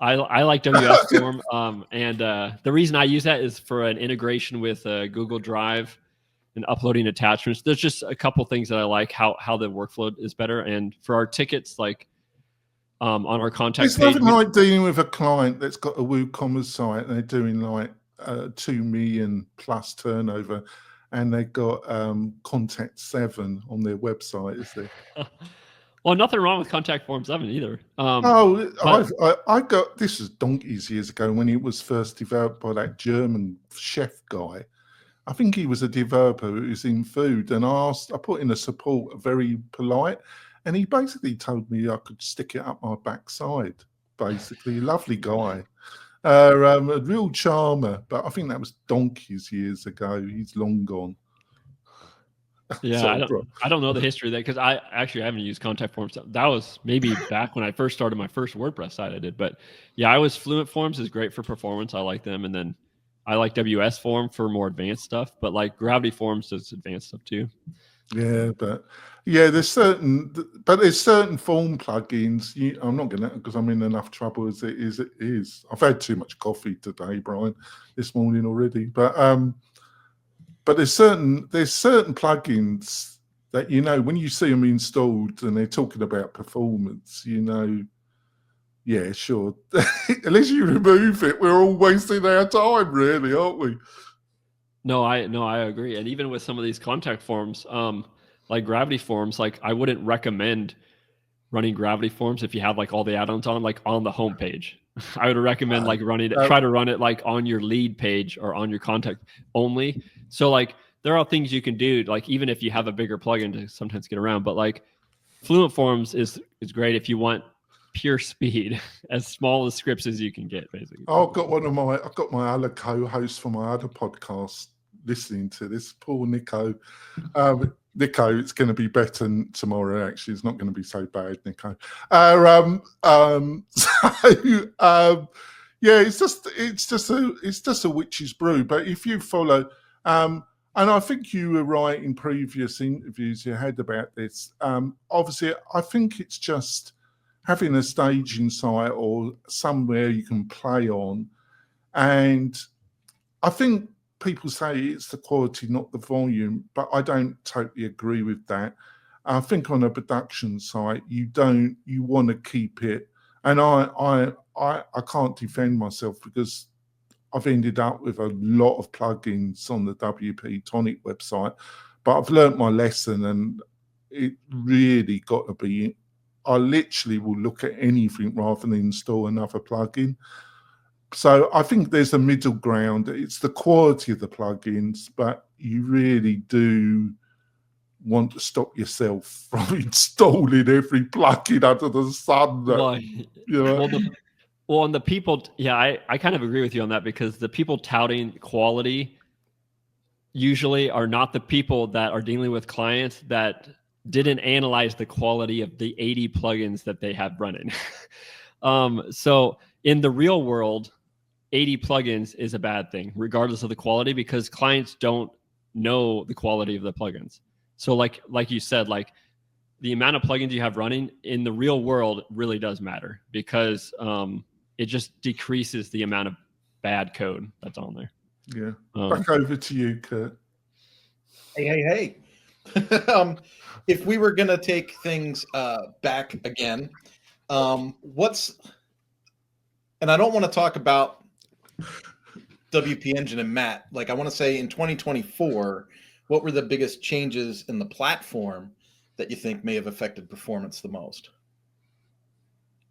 I like WS Form, and the reason I use that is for an integration with Google Drive and uploading attachments. There's just a couple things that I like how the workflow is better, and for our tickets, like on our contact It's page. nothing like dealing with a client that's got a WooCommerce site and they're doing like 2 million plus turnover, and they've got Contact 7 on their website, is there? Well, nothing wrong with Contact Form 7 either. I got this was donkeys years ago when it was first developed by that German chef guy. I think he was a developer who was in food, and I put in a support, very polite, and he basically told me I could stick it up my backside. Basically, lovely guy, a real charmer. But I think that was donkeys years ago. He's long gone. Yeah, Sorry, I don't know the history of that because I haven't used Contact Forms. That was maybe back when I first started my first WordPress site I did. But yeah, Fluent Forms is great for performance. I like them. And then I like WS Form for more advanced stuff. But like Gravity Forms does advanced stuff too. Yeah, but there's certain form plugins. I'm not gonna, because I'm in enough trouble as it is. I've had too much coffee today, Brian, this morning already. But there's certain plugins that, you know, when you see them installed and they're talking about performance, you know, yeah, sure. Unless you remove it, we're all wasting our time, really, aren't we? No, I agree. And even with some of these contact forms, like Gravity Forms, like I wouldn't recommend running Gravity Forms if you have like all the add-ons on, like on the home page. I would recommend like try to run it like on your lead page or on your contact only. So like there are things you can do, like even if you have a bigger plugin to sometimes get around, but like Fluent Forms is great if you want pure speed, as small as scripts as you can get, basically. I've got my other co-hosts for my other podcast listening to this, Paul Nico. Nico, it's going to be better tomorrow. Actually, it's not going to be so bad, Nico. Yeah, it's just a witch's brew. But if you follow, and I think you were right in previous interviews you had about this. Obviously, I think it's just having a staging site or somewhere you can play on, and I think people say it's the quality, not the volume, but I don't totally agree with that. I think on a production site, you want to keep it, and I can't defend myself because I've ended up with a lot of plugins on the WP-Tonic website, but I've learnt my lesson, and it really got to be. I literally will look at anything rather than install another plugin. So I think there's a middle ground. It's the quality of the plugins, but you really do want to stop yourself from installing every plugin under the sun. And the people, yeah, I kind of agree with you on that, because the people touting quality usually are not the people that are dealing with clients that didn't analyze the quality of the 80 plugins that they have running. So in the real world, 80 plugins is a bad thing, regardless of the quality, because clients don't know the quality of the plugins. So like you said, like the amount of plugins you have running in the real world really does matter, because it just decreases the amount of bad code that's on there. Yeah. Back over to you, Kurt. Hey. If we were going to take things back again, and I don't want to talk about WP Engine and Matt. Like, I want to say in 2024, what were the biggest changes in the platform that you think may have affected performance the most?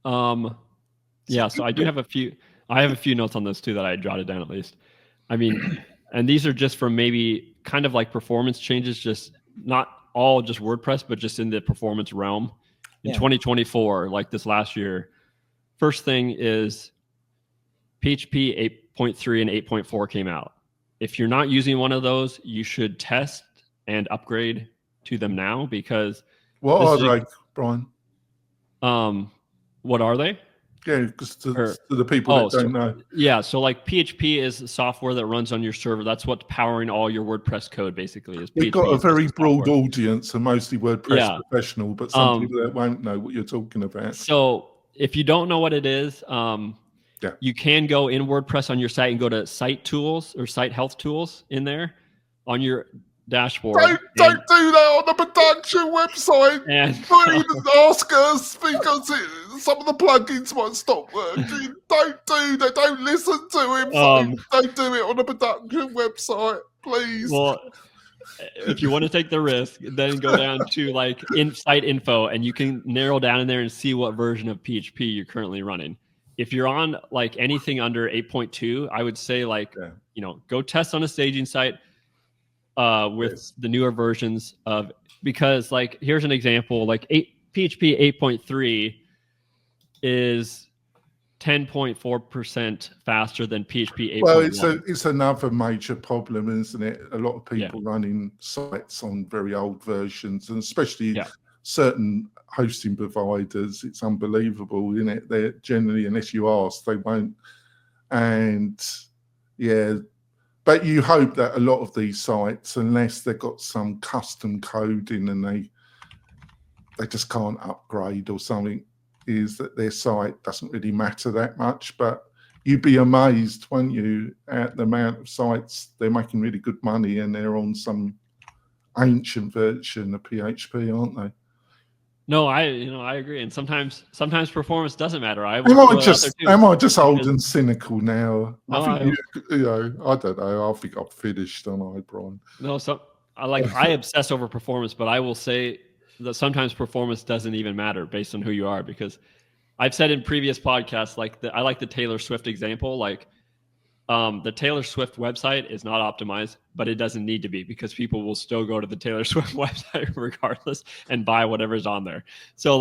Yeah, so I have a few notes on this too that I jotted down at least. I mean, and these are just from maybe kind of like performance changes, just not all just WordPress, but just in the performance realm. In 2024, like this last year, first thing is PHP 8.3 and 8.4 came out. If you're not using one of those, you should test and upgrade to them now, because what are they, Brian? What are they? Yeah, because to the people that don't know. Yeah, so like PHP is software that runs on your server. That's what's powering all your WordPress code, basically. We've got a very broad audience, and mostly WordPress professional, but some people that won't know what you're talking about. So if you don't know what it is, Yeah. You can go in WordPress on your site and go to site tools or site health tools in there on your dashboard. Don't do that on the production website. And Don't even ask us because some of the plugins might stop working. Don't do that. Don't listen to him. Don't do it on the production website, please. well, if you want to take the risk, then go down to like site info, and you can narrow down in there and see what version of PHP you're currently running. If you're on like anything under 8.2, I would say go test on a staging site with the newer versions of, because like here's an example, like PHP 8.3 is 10.4% faster than PHP 8.1. Well, it's another major problem, isn't it? A lot of people running sites on very old versions, and especially certain hosting providers. It's unbelievable, isn't it? They're generally, unless you ask, they won't. And but you hope that a lot of these sites, unless they've got some custom coding and they just can't upgrade or something, is that their site doesn't really matter that much. But you'd be amazed, won't you, at the amount of sites they're making really good money and they're on some ancient version of PHP, aren't they? No, I agree. And sometimes performance doesn't matter. Am I just old and cynical now? I think I don't know. I think I'm finished, don't I, Brian? No, I obsess over performance, but I will say that sometimes performance doesn't even matter based on who you are, because I've said in previous podcasts, I like the Taylor Swift example. Like the Taylor Swift website is not optimized, but it doesn't need to be, because people will still go to the Taylor Swift website regardless and buy whatever's on there. So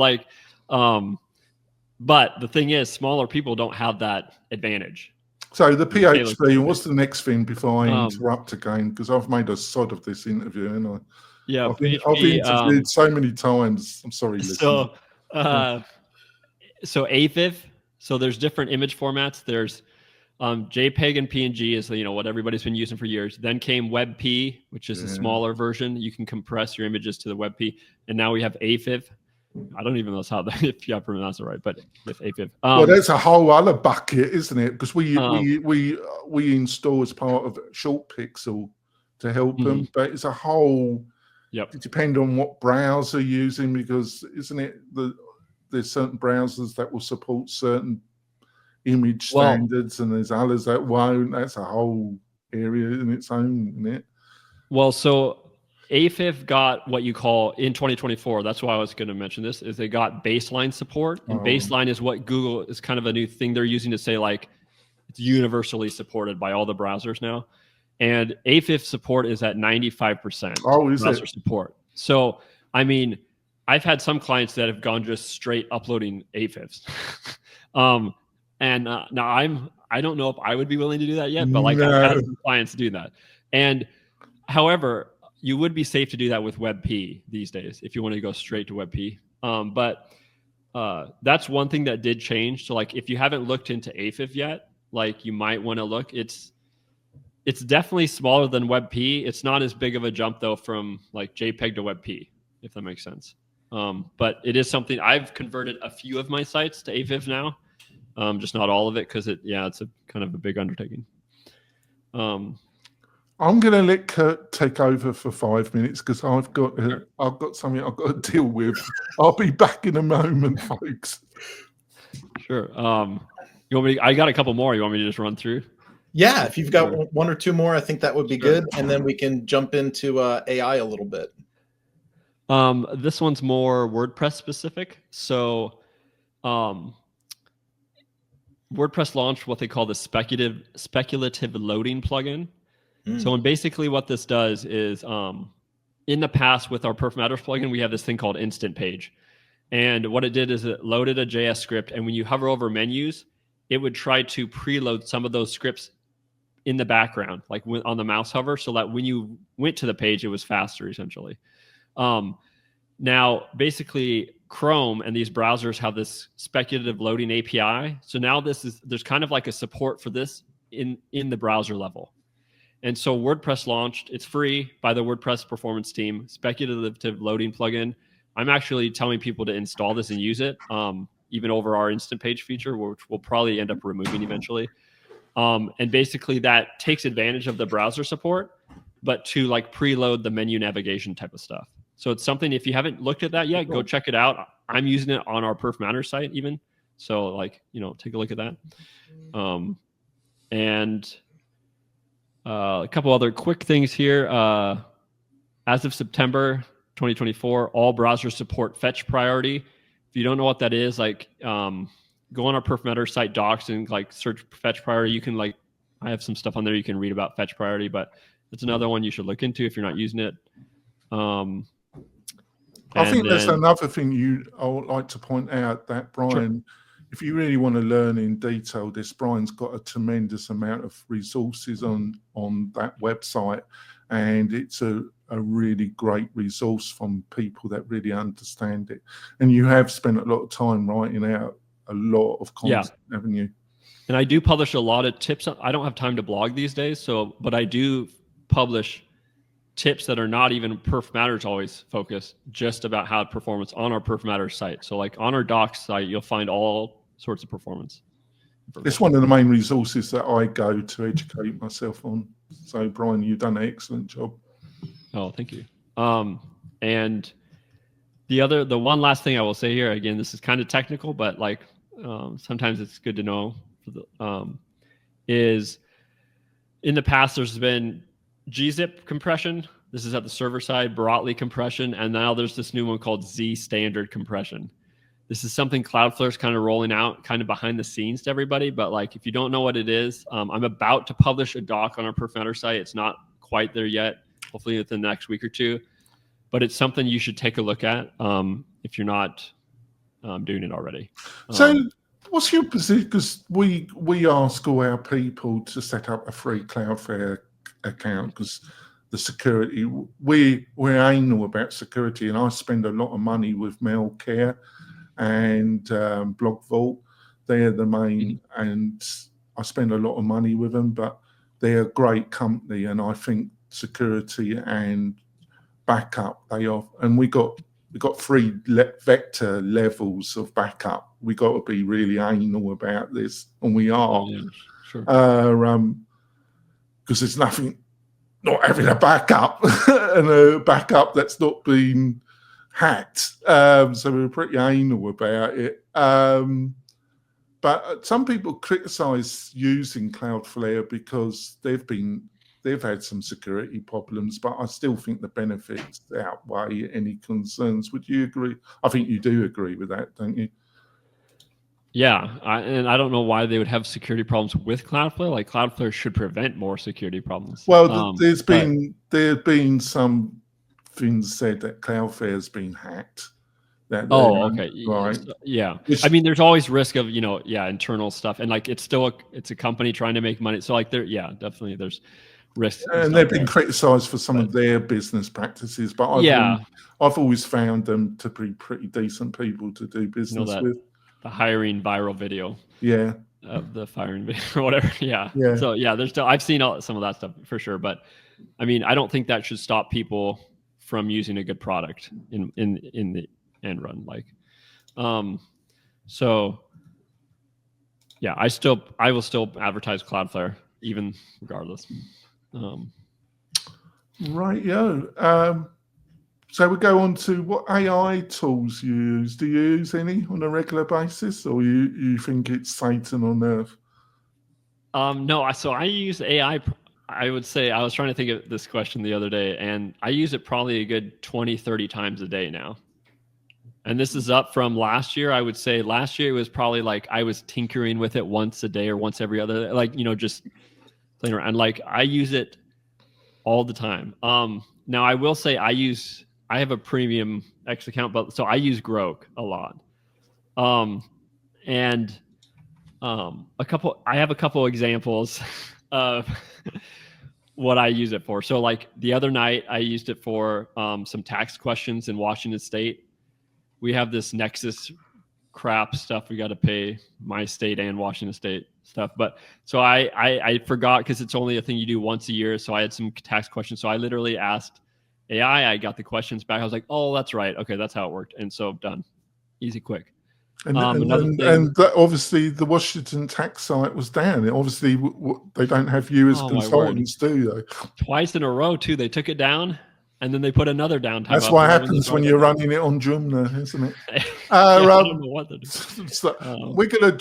but the thing is, smaller people don't have that advantage. So the PHP, what's the next thing before I interrupt again? Because I've made a sod of this interview, and I've interviewed so many times. I'm sorry, listeners. So AVIF. So there's different image formats. There's JPEG and PNG is what everybody's been using for years. Then came WebP, which is a smaller version. You can compress your images to the WebP, and now we have AVIF. I don't even know if I pronounce it right, but with AVIF. Well, that's a whole other bucket, isn't it? Because we install as part of Short Pixel to help them, but it's a whole. Yep. It depends on what browser you're using, because isn't it there's certain browsers that will support certain image standards, and there's others that won't. That's a whole area in its own, isn't it? Well, so AFIF got what you call in 2024. That's why I was going to mention this. Is they got baseline support, and baseline is what Google is kind of a new thing they're using to say it's universally supported by all the browsers now. And AFIF support is at 95%. Oh, is browser it? support? So I mean, I've had some clients that have gone just straight uploading AFIFs. And now I don't know if I would be willing to do that yet, but I've had some clients do that. And however, you would be safe to do that with WebP these days if you want to go straight to WebP. But that's one thing that did change. So if you haven't looked into AFIF yet, you might want to look. It's definitely smaller than WebP. It's not as big of a jump though from JPEG to WebP, if that makes sense. But it is something I've converted a few of my sites to AFIF now. Just not all of it, because it's a kind of a big undertaking. I'm going to let Kurt take over for 5 minutes, because I've got something I've got to deal with. I'll be back in a moment, folks. Sure. You want me? I got a couple more. You want me to just run through? Yeah, if you've got one or two more, I think that would be good, and then we can jump into AI a little bit. This one's more WordPress specific. So, WordPress launched what they call the speculative loading plugin. So basically what this does is, in the past with our Perfmatters plugin, we have this thing called Instant Page. And what it did is it loaded a JS script, and when you hover over menus, it would try to preload some of those scripts in the background, on the mouse hover, so that when you went to the page, it was faster, essentially. Now, basically, Chrome and these browsers have this speculative loading API. So now there's kind of a support for this in the browser level. And so WordPress launched, it's free by the WordPress performance team, speculative loading plugin. I'm actually telling people to install this and use it. even over our instant page feature, which we'll probably end up removing eventually. And basically that takes advantage of the browser support, but to like preload the menu navigation type of stuff. So it's something, if you haven't looked at that yet, go check it out. I'm using it on our Perfmatters site even. So like, take a look at that. And a couple other quick things here. As of September 2024, all browsers support fetch priority. If you don't know what that is, like go on our Perfmatters site docs and like search fetch priority. You can like, I have some stuff on there you can read about fetch priority, but it's another one you should look into if you're not using it. I think there's another thing I would like to point out that Brian, if you really want to learn in detail this, Brian's got a tremendous amount of resources on that website, and it's a really great resource from people that really understand it. And you have spent a lot of time writing out a lot of content, haven't you? And I do publish a lot of tips. I don't have time to blog these days, but I do publish tips that are not even Perfmatters always focused, just about how performance on our Perfmatters site. So like on our docs site, you'll find all sorts of performance. It's one of the main resources that I go to educate myself on. So Brian, you've done an excellent job. Oh, thank you. And the one last thing I will say here, again, this is kind of technical, but like sometimes it's good to know, is in the past there's been gzip compression. This is at the server side, Brotli compression, and now there's this new one called Z standard compression. This is something Cloudflare's kind of rolling out kind of behind the scenes to everybody, but like if you don't know what it is, I'm about to publish a doc on our Perfmatters site. It's not quite there yet, hopefully within the next week or two, but it's something you should take a look at if you're not doing it already. So what's your position? Because we ask all our people to set up a free Cloudflare account because the security, we're anal about security, and I spend a lot of money with Mailcare and Blog Vault. They're the main, and I spend a lot of money with them, but they're a great company, and I think security and backup and we got 3 vector levels of backup. We got to be really anal about this, and we are. Oh, yeah, sure. Because there's nothing not having a backup and a backup that's not been hacked. So we're pretty anal about it. But some people criticize using Cloudflare because they've had some security problems, but I still think the benefits outweigh any concerns. Would you agree? I think you do agree with that, don't you? Yeah, and I don't know why they would have security problems with Cloudflare. Like Cloudflare should prevent more security problems. Well, there's been some things said that Cloudflare has been hacked. Okay, right. Yeah. I mean, there's always risk of internal stuff, and like it's a company trying to make money. So like definitely there's risks. And they've been criticised for some of their business practices, but I've always found them to be pretty decent people to do business with. The hiring viral video. Yeah. The firing video or whatever. Yeah. Yeah. So there's I've seen some of that stuff for sure, but I mean, I don't think that should stop people from using a good product in the end run. Like, so yeah, I will still advertise Cloudflare even regardless. Right. So we go on to what AI tools you use. Do you use any on a regular basis, or you think it's Satan on earth? No, so I use AI. I would say I was trying to think of this question the other day, and I use it probably a good 20, 30 times a day now. And this is up from last year. I would say last year it was probably like I was tinkering with it once a day or once every other, like, just playing around. And like I use it all the time. Now I will say I have a premium X account, but so I use Grok a lot. I have a couple examples of what I use it for. So like the other night I used it for some tax questions in Washington State. We have this Nexus crap stuff. We got to pay my state and Washington State stuff. But so I forgot because it's only a thing you do once a year. So I had some tax questions. So I literally asked AI, I got the questions back. I was like, oh, that's right. Okay, that's how it worked. And so done. Easy, quick. And, Another thing, and that obviously the Washington tax site was down. Obviously, they don't have you as Oh, my word. consultants, do they? twice in a row too, they took it down, and then they put another downtime. That's up, what and then happens they when brought it you're down. running it on Joomla, isn't it? I don't know what they're doing. So we're gonna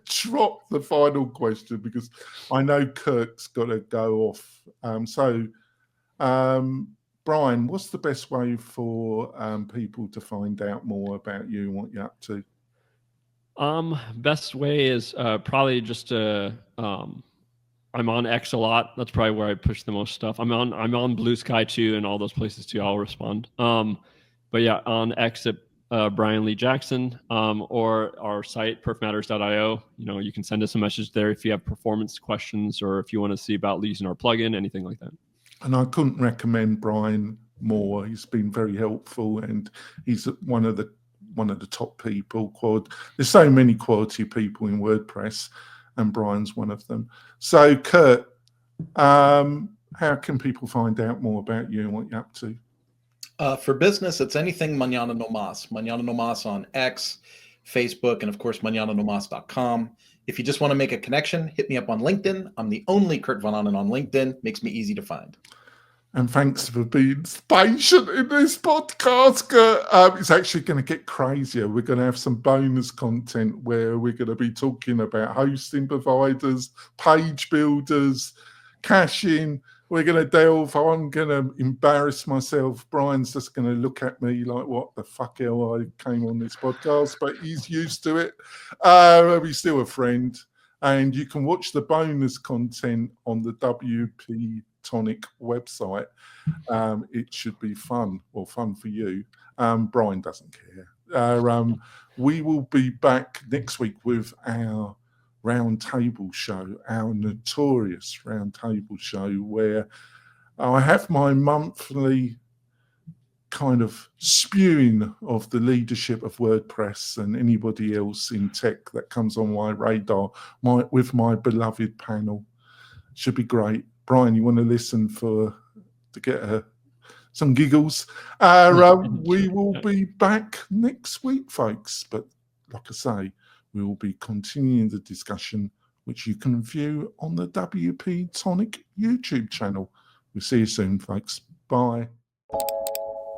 drop the final question because I know Kirk's got to go off. Brian, what's the best way for people to find out more about you and what you're up to? Best way is probably just I'm on X a lot. That's probably where I push the most stuff. I'm on Blue Sky too, and all those places too. I'll respond. But yeah, on X at Brian Lee Jackson, or our site perfmatters.io. You can send us a message there if you have performance questions or if you want to see about using our plugin, anything like that. And I couldn't recommend Brian more. He's been very helpful, and he's one of the top people. There's so many quality people in WordPress, and Brian's one of them. So, Kurt, how can people find out more about you and what you're up to? For business, it's anything Mañana No Mas. Mañana No Mas on X, Facebook, and of course, mañananomas.com. If you just want to make a connection, hit me up on LinkedIn. I'm the only Kurt Von Ahnen on LinkedIn. Makes me easy to find. And thanks for being patient in this podcast, Kurt. It's actually going to get crazier. We're going to have some bonus content where we're going to be talking about hosting providers, page builders, caching. We're going to delve. I'm going to embarrass myself. Brian's just going to look at me like, what the fuck hell I came on this podcast, but he's used to it. He's still a friend. And you can watch the bonus content on the WP-Tonic website. It should be fun, or fun for you. Brian doesn't care. We will be back next week with our roundtable show, our notorious roundtable show, where I have my monthly kind of spewing of the leadership of WordPress and anybody else in tech that comes on my radar, with my beloved panel. Should be great. Brian, you want to listen to get some giggles? We will be back next week, folks. But like I say, we will be continuing the discussion, which you can view on the WP-Tonic YouTube channel. We'll see you soon, folks. Bye.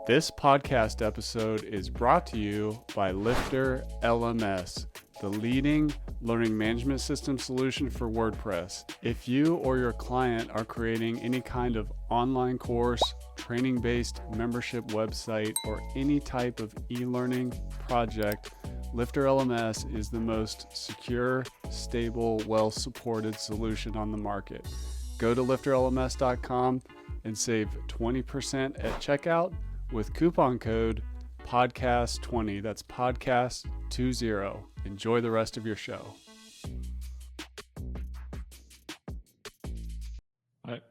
This podcast episode is brought to you by Lifter LMS, the leading learning management system solution for WordPress. If you or your client are creating any kind of online course, training-based membership website, or any type of e-learning project, Lifter LMS is the most secure, stable, well-supported solution on the market. Go to lifterlms.com and save 20% at checkout with coupon code podcast20. That's podcast20. Enjoy the rest of your show. All right.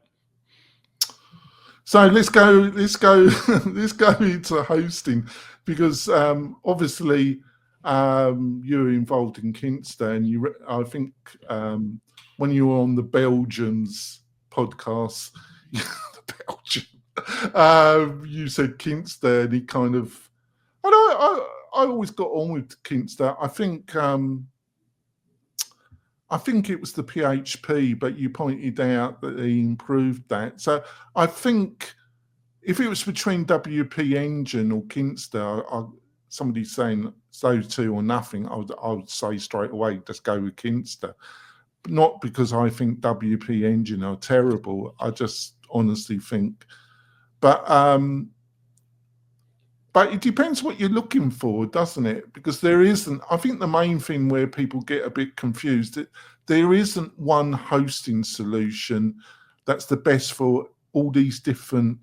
So let's go into hosting, because obviously you're involved in Kinsta, and I think when you were on the Belgians podcast, the Belgian, you said Kinsta, and he kind of, I always got on with Kinsta. I think it was the PHP, but you pointed out that he improved that. So I think if it was between WP Engine or Kinsta, somebody's saying those two or nothing, I would say straight away, just go with Kinsta. Not because I think WP Engine are terrible. I just honestly think, but it depends what you're looking for, doesn't it? Because there isn't, I think the main thing where people get a bit confused, there isn't one hosting solution that's the best for all these different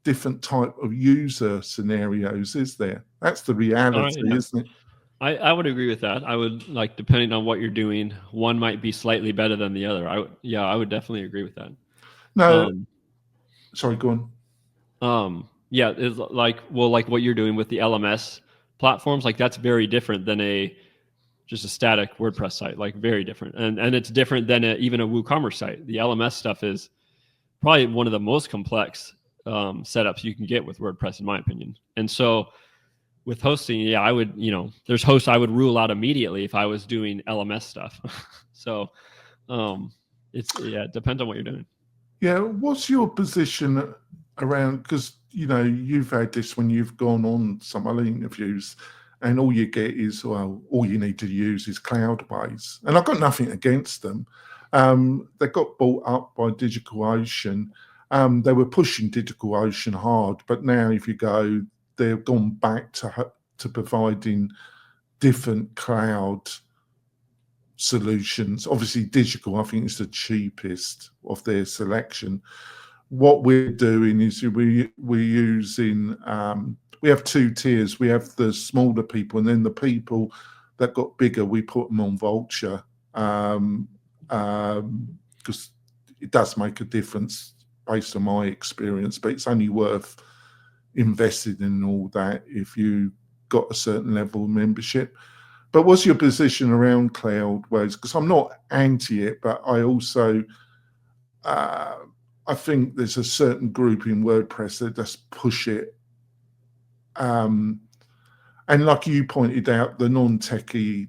type of user scenarios, is there? That's the reality, isn't it? I would agree with that. I would, like, depending on what you're doing, one might be slightly better than the other. I would definitely agree with that. No, sorry, go on. Yeah, it's like what you're doing with the LMS platforms, like that's very different than just a static WordPress site, like very different. And it's different than even a WooCommerce site. The LMS stuff is probably one of the most complex setups you can get with WordPress, in my opinion. And so with hosting, yeah, I would, there's hosts I would rule out immediately if I was doing LMS stuff. So it depends on what you're doing. Yeah, what's your position around, because you've had this when you've gone on some other interviews, and all you get is, well, all you need to use is Cloudways, and I've got nothing against them. They got bought up by DigitalOcean. They were pushing DigitalOcean hard, but now if you go, they've gone back to providing different cloud solutions. Obviously, Digital, I think, is the cheapest of their selection. What we're doing is we're using, we have two tiers. We have the smaller people, and then the people that got bigger, we put them on Vulture, because it does make a difference based on my experience, but it's only worth investing in all that if you got a certain level of membership. But what's your position around Cloudways? Because I'm not anti it, but I also I think there's a certain group in WordPress that just push it. And like you pointed out, the non-techie,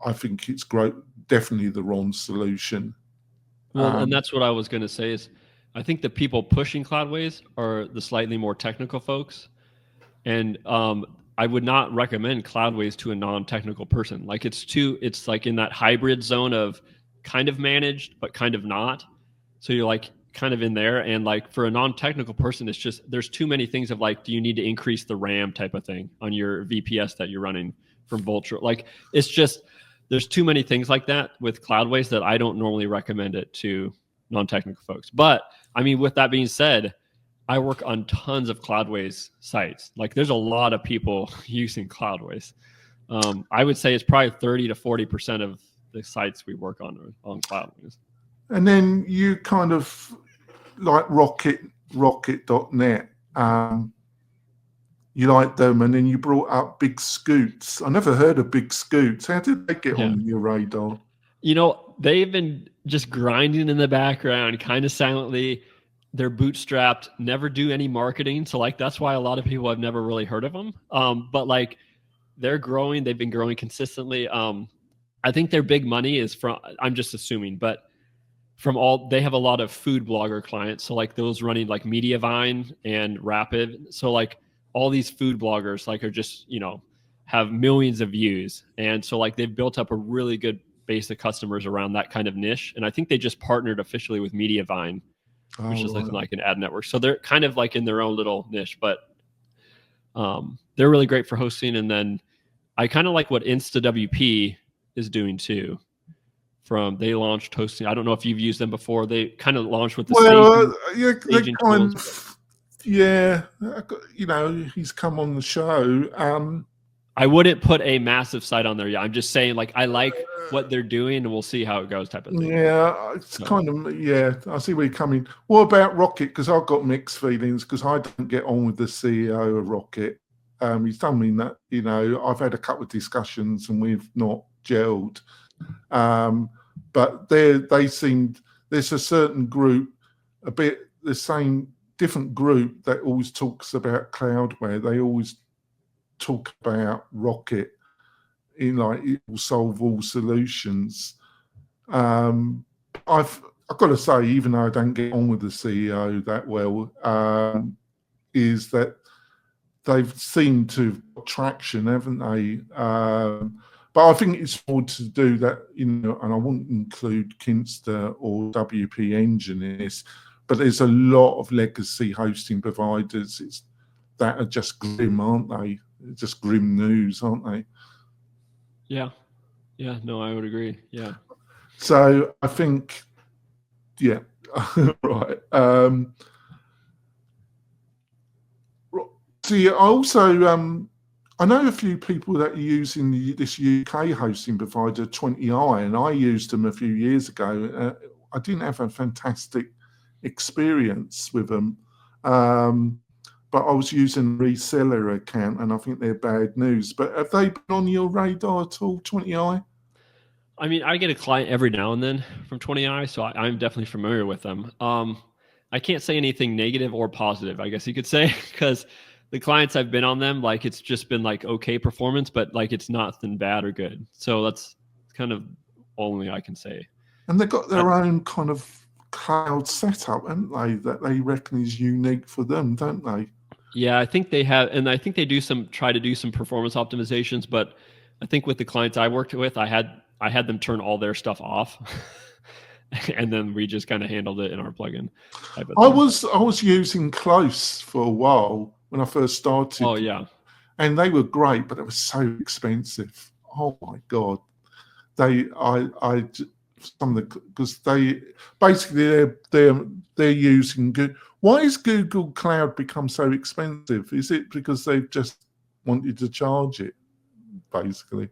I think it's great, definitely the wrong solution. Well, and that's what I was going to say is, I think the people pushing Cloudways are the slightly more technical folks. And I would not recommend Cloudways to a non-technical person. Like it's like in that hybrid zone of kind of managed, but kind of not. So you're like kind of in there. And like for a non-technical person, it's just, there's too many things of like, do you need to increase the RAM type of thing on your VPS that you're running from Vulture? Like, it's just, there's too many things like that with Cloudways that I don't normally recommend it to non-technical folks. But I mean, with that being said, I work on tons of Cloudways sites. Like there's a lot of people using Cloudways. I would say it's probably 30 to 40% of the sites we work on Cloudways. And then you kind of like rocket.net. You like them, and then you brought up Big Scoots. I never heard of Big Scoots. How did they get on your radar? They've been just grinding in the background, kind of silently. They're bootstrapped, never do any marketing. So like, that's why a lot of people have never really heard of them. But like they're growing, they've been growing consistently. I think their big money is from, I'm just assuming, but they have a lot of food blogger clients. So like those running like Mediavine and Rapid. So like all these food bloggers like are just, have millions of views. And so like they've built up a really good base of customers around that kind of niche. And I think they just partnered officially with Mediavine, which is like an ad network. So they're kind of like in their own little niche, but they're really great for hosting. And then I kind of like what InstaWP is doing too. They launched hosting. I don't know if you've used them before. They kind of launched with the staging tools. He's come on the show. I wouldn't put a massive site on there yet. I'm just saying, like, I like what they're doing, and we'll see how it goes, type of thing. Yeah, it's kind of I see where you're coming. What about Rocket? Because I've got mixed feelings because I don't get on with the CEO of Rocket. He's told me that I've had a couple of discussions and we've not gelled. But they seemed, there's a certain group, a bit the same, different group that always talks about Cloudware. They always talk about Rocket in like it will solve all solutions. I've got to say, even though I don't get on with the CEO that well, is that they've seemed to have got traction, haven't they? But I think it's more to do that, and I wouldn't include Kinsta or WP Engine in this, but there's a lot of legacy hosting providers that are just grim, aren't they? Just grim news, aren't they? Yeah. Yeah, no, I would agree. Yeah. So I think, yeah, right. See, I also, I know a few people that are using this UK hosting provider, 20i, and I used them a few years ago. I didn't have a fantastic experience with them, but I was using a reseller account, and I think they're bad news. But have they been on your radar at all, 20i? I mean, I get a client every now and then from 20i, so I'm definitely familiar with them. I can't say anything negative or positive, I guess you could say, because the clients I've been on them, like it's just been like okay performance, but like it's nothing bad or good. So that's kind of only I can say. And they've got their own kind of cloud setup, haven't they? That they reckon is unique for them, don't they? Yeah, I think they have, and I think they try to do some performance optimizations. But I think with the clients I worked with, I had them turn all their stuff off, and then we just kind of handled it in our plugin. I was using Close for a while when I first started. Oh yeah, and they were great, but it was so expensive. Oh my god! Because they basically they're using good. Why is Google Cloud become so expensive? Is it because they've just wanted to charge it, basically?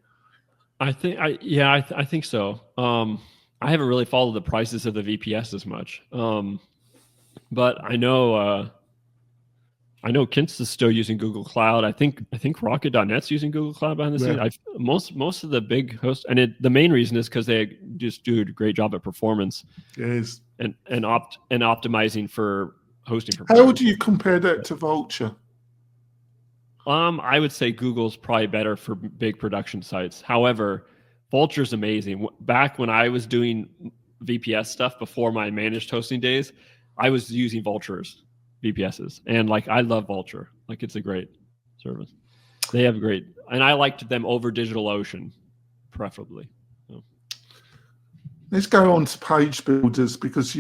I think so. I haven't really followed the prices of the VPS as much, but I know Kinst is still using Google Cloud. I think Rocket.net's using Google Cloud behind the scenes. Most of the big hosts, and the main reason is because they just do a great job at performance. Yes, and optimizing for hosting. How would you compare that to Vultr? I would say Google's probably better for big production sites. However, Vultr's amazing. Back when I was doing VPS stuff before my managed hosting days, I was using Vultr's VPSs, and like I love Vultr. Like it's a great service. They have great, and I liked them over DigitalOcean, preferably. So. Let's go on to page builders because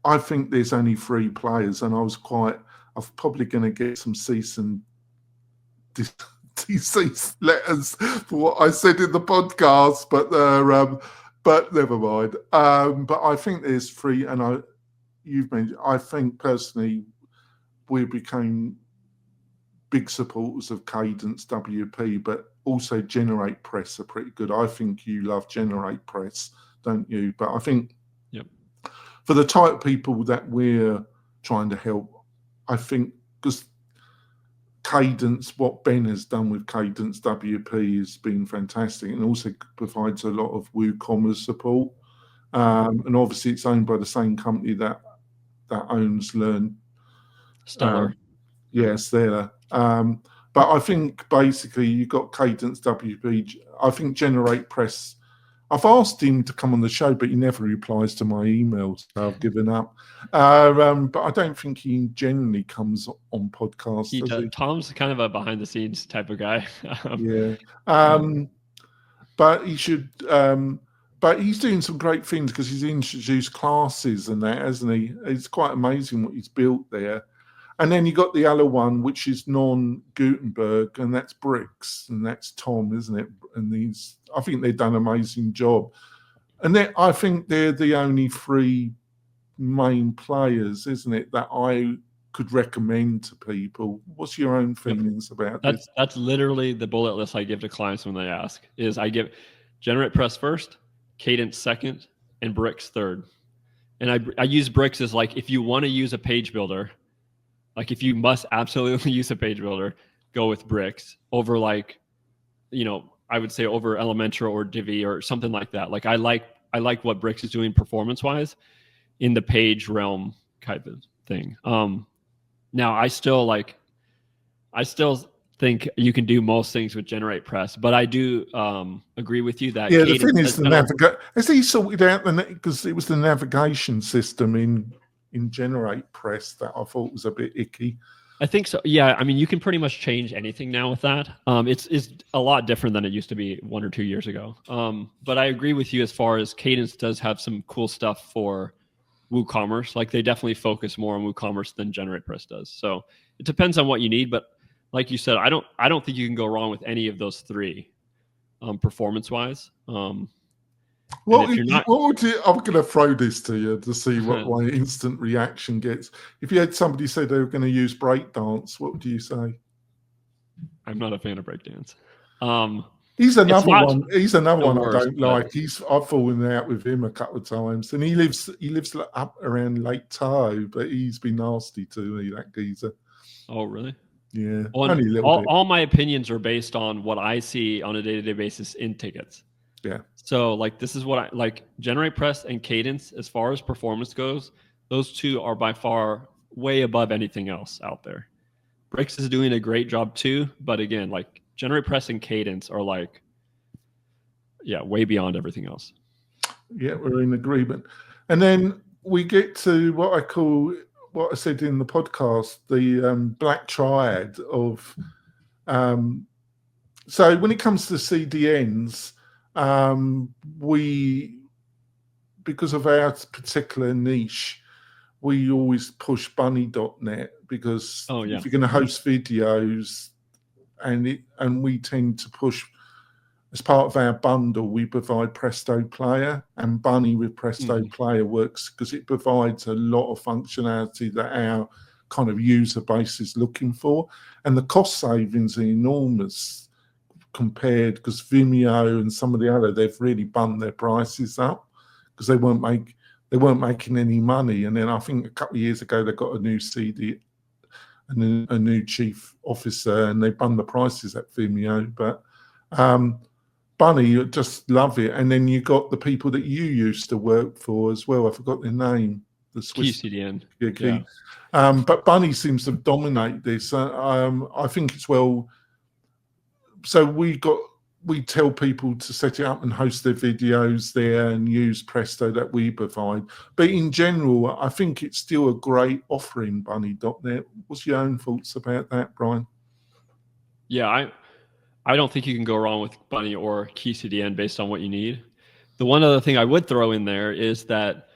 I think there's only 3 players, and I'm probably going to get some cease and desist letters for what I said in the podcast, but never mind. But I think there's 3, and you've mentioned. I think personally, we became big supporters of Cadence WP, but also GeneratePress are pretty good. I think you love GeneratePress, don't you? But I think for the type of people that we're trying to help, I think because Cadence, what Ben has done with Cadence WP has been fantastic, and also provides a lot of WooCommerce support. And obviously, it's owned by the same company that owns Learn. Stellar. Yes, there. But I think basically you got Cadence WP. I think GeneratePress. I've asked him to come on the show, but he never replies to my emails, so I've given up. But I don't think he generally comes on podcasts. He does. Tom's kind of a behind-the-scenes type of guy. But he should. But he's doing some great things because he's introduced classes and that, hasn't he? It's quite amazing what he's built there. And then you got the other one, which is non-Gutenberg, and that's Bricks, and that's Tom, isn't it? And I think they've done an amazing job. And I think they're the only 3 main players, isn't it, that I could recommend to people. What's your own feelings about this? That's literally the bullet list I give to clients when they ask. Is I give GeneratePress first, Cadence second, and Bricks third. And I use Bricks as like if you want to use a page builder. Like if you must absolutely use a page builder, go with Bricks over like, I would say over Elementor or Divi or something like that. Like I like what Bricks is doing performance wise in the page realm type of thing. Now I still think you can do most things with GeneratePress, but I do agree with you that the thing is the navigation. Has he sorted out because it was the navigation system in GeneratePress that I thought was a bit icky. I think so. Yeah, I mean, you can pretty much change anything now with that. It's a lot different than it used to be 1 or 2 years ago. But I agree with you as far as Cadence does have some cool stuff for WooCommerce. Like they definitely focus more on WooCommerce than GeneratePress does. So it depends on what you need. But like you said, I don't think you can go wrong with any of those 3, performance wise. I'm going to throw this to you to see what my instant reaction gets. If you had somebody say they were going to use breakdance, what would you say? I'm not a fan of breakdance. He's another one. He's another one I don't like. I've fallen out with him a couple of times, and he lives up around Lake Tahoe, but he's been nasty to me, that geezer. Oh, really? Yeah. Only a little bit. All my opinions are based on what I see on a day-to-day basis in tickets. Yeah. So like this is what I like. GeneratePress and Cadence, as far as performance goes, those 2 are by far way above anything else out there. Bricks is doing a great job too, but again, like GeneratePress and Cadence are like, yeah, way beyond everything else. Yeah, we're in agreement. And then we get to what I said in the podcast, the black triad of. So when it comes to CDNs, because of our particular niche, we always push bunny.net because if you're going to host videos, and we tend to push, as part of our bundle, we provide Presto Player, and Bunny with Presto Player works because it provides a lot of functionality that our kind of user base is looking for. And the cost savings are enormous compared, because Vimeo and some of the other, they've really bumped their prices up because they weren't making any money. And then I think a couple of years ago, they got a new CD, and a new chief officer, and they bumped the prices at Vimeo. But Bunny, you just love it. And then you got the people that you used to work for as well. I forgot their name. The Swiss CDN. Key. But Bunny seems to dominate this. I think it's well. So we tell people to set it up and host their videos there and use Presto that we provide. But in general, I think it's still a great offering, Bunny.net. What's your own thoughts about that, Brian? Yeah, I don't think you can go wrong with Bunny or KeyCDN based on what you need. The one other thing I would throw in there is that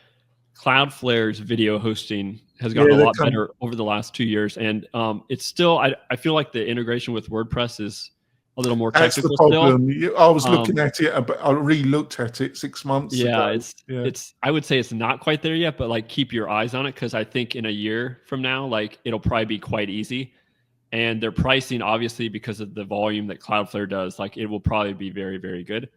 Cloudflare's video hosting has gotten a lot better over the last 2 years. And it's still, I feel like the integration with WordPress is a little more technical. That's the problem. Still. I was looking at it, but I re-looked at it 6 months ago. It's I would say it's not quite there yet, but like keep your eyes on it, because I think in a year from now, like it'll probably be quite easy. And their pricing, obviously, because of the volume that Cloudflare does, like it will probably be very, very good.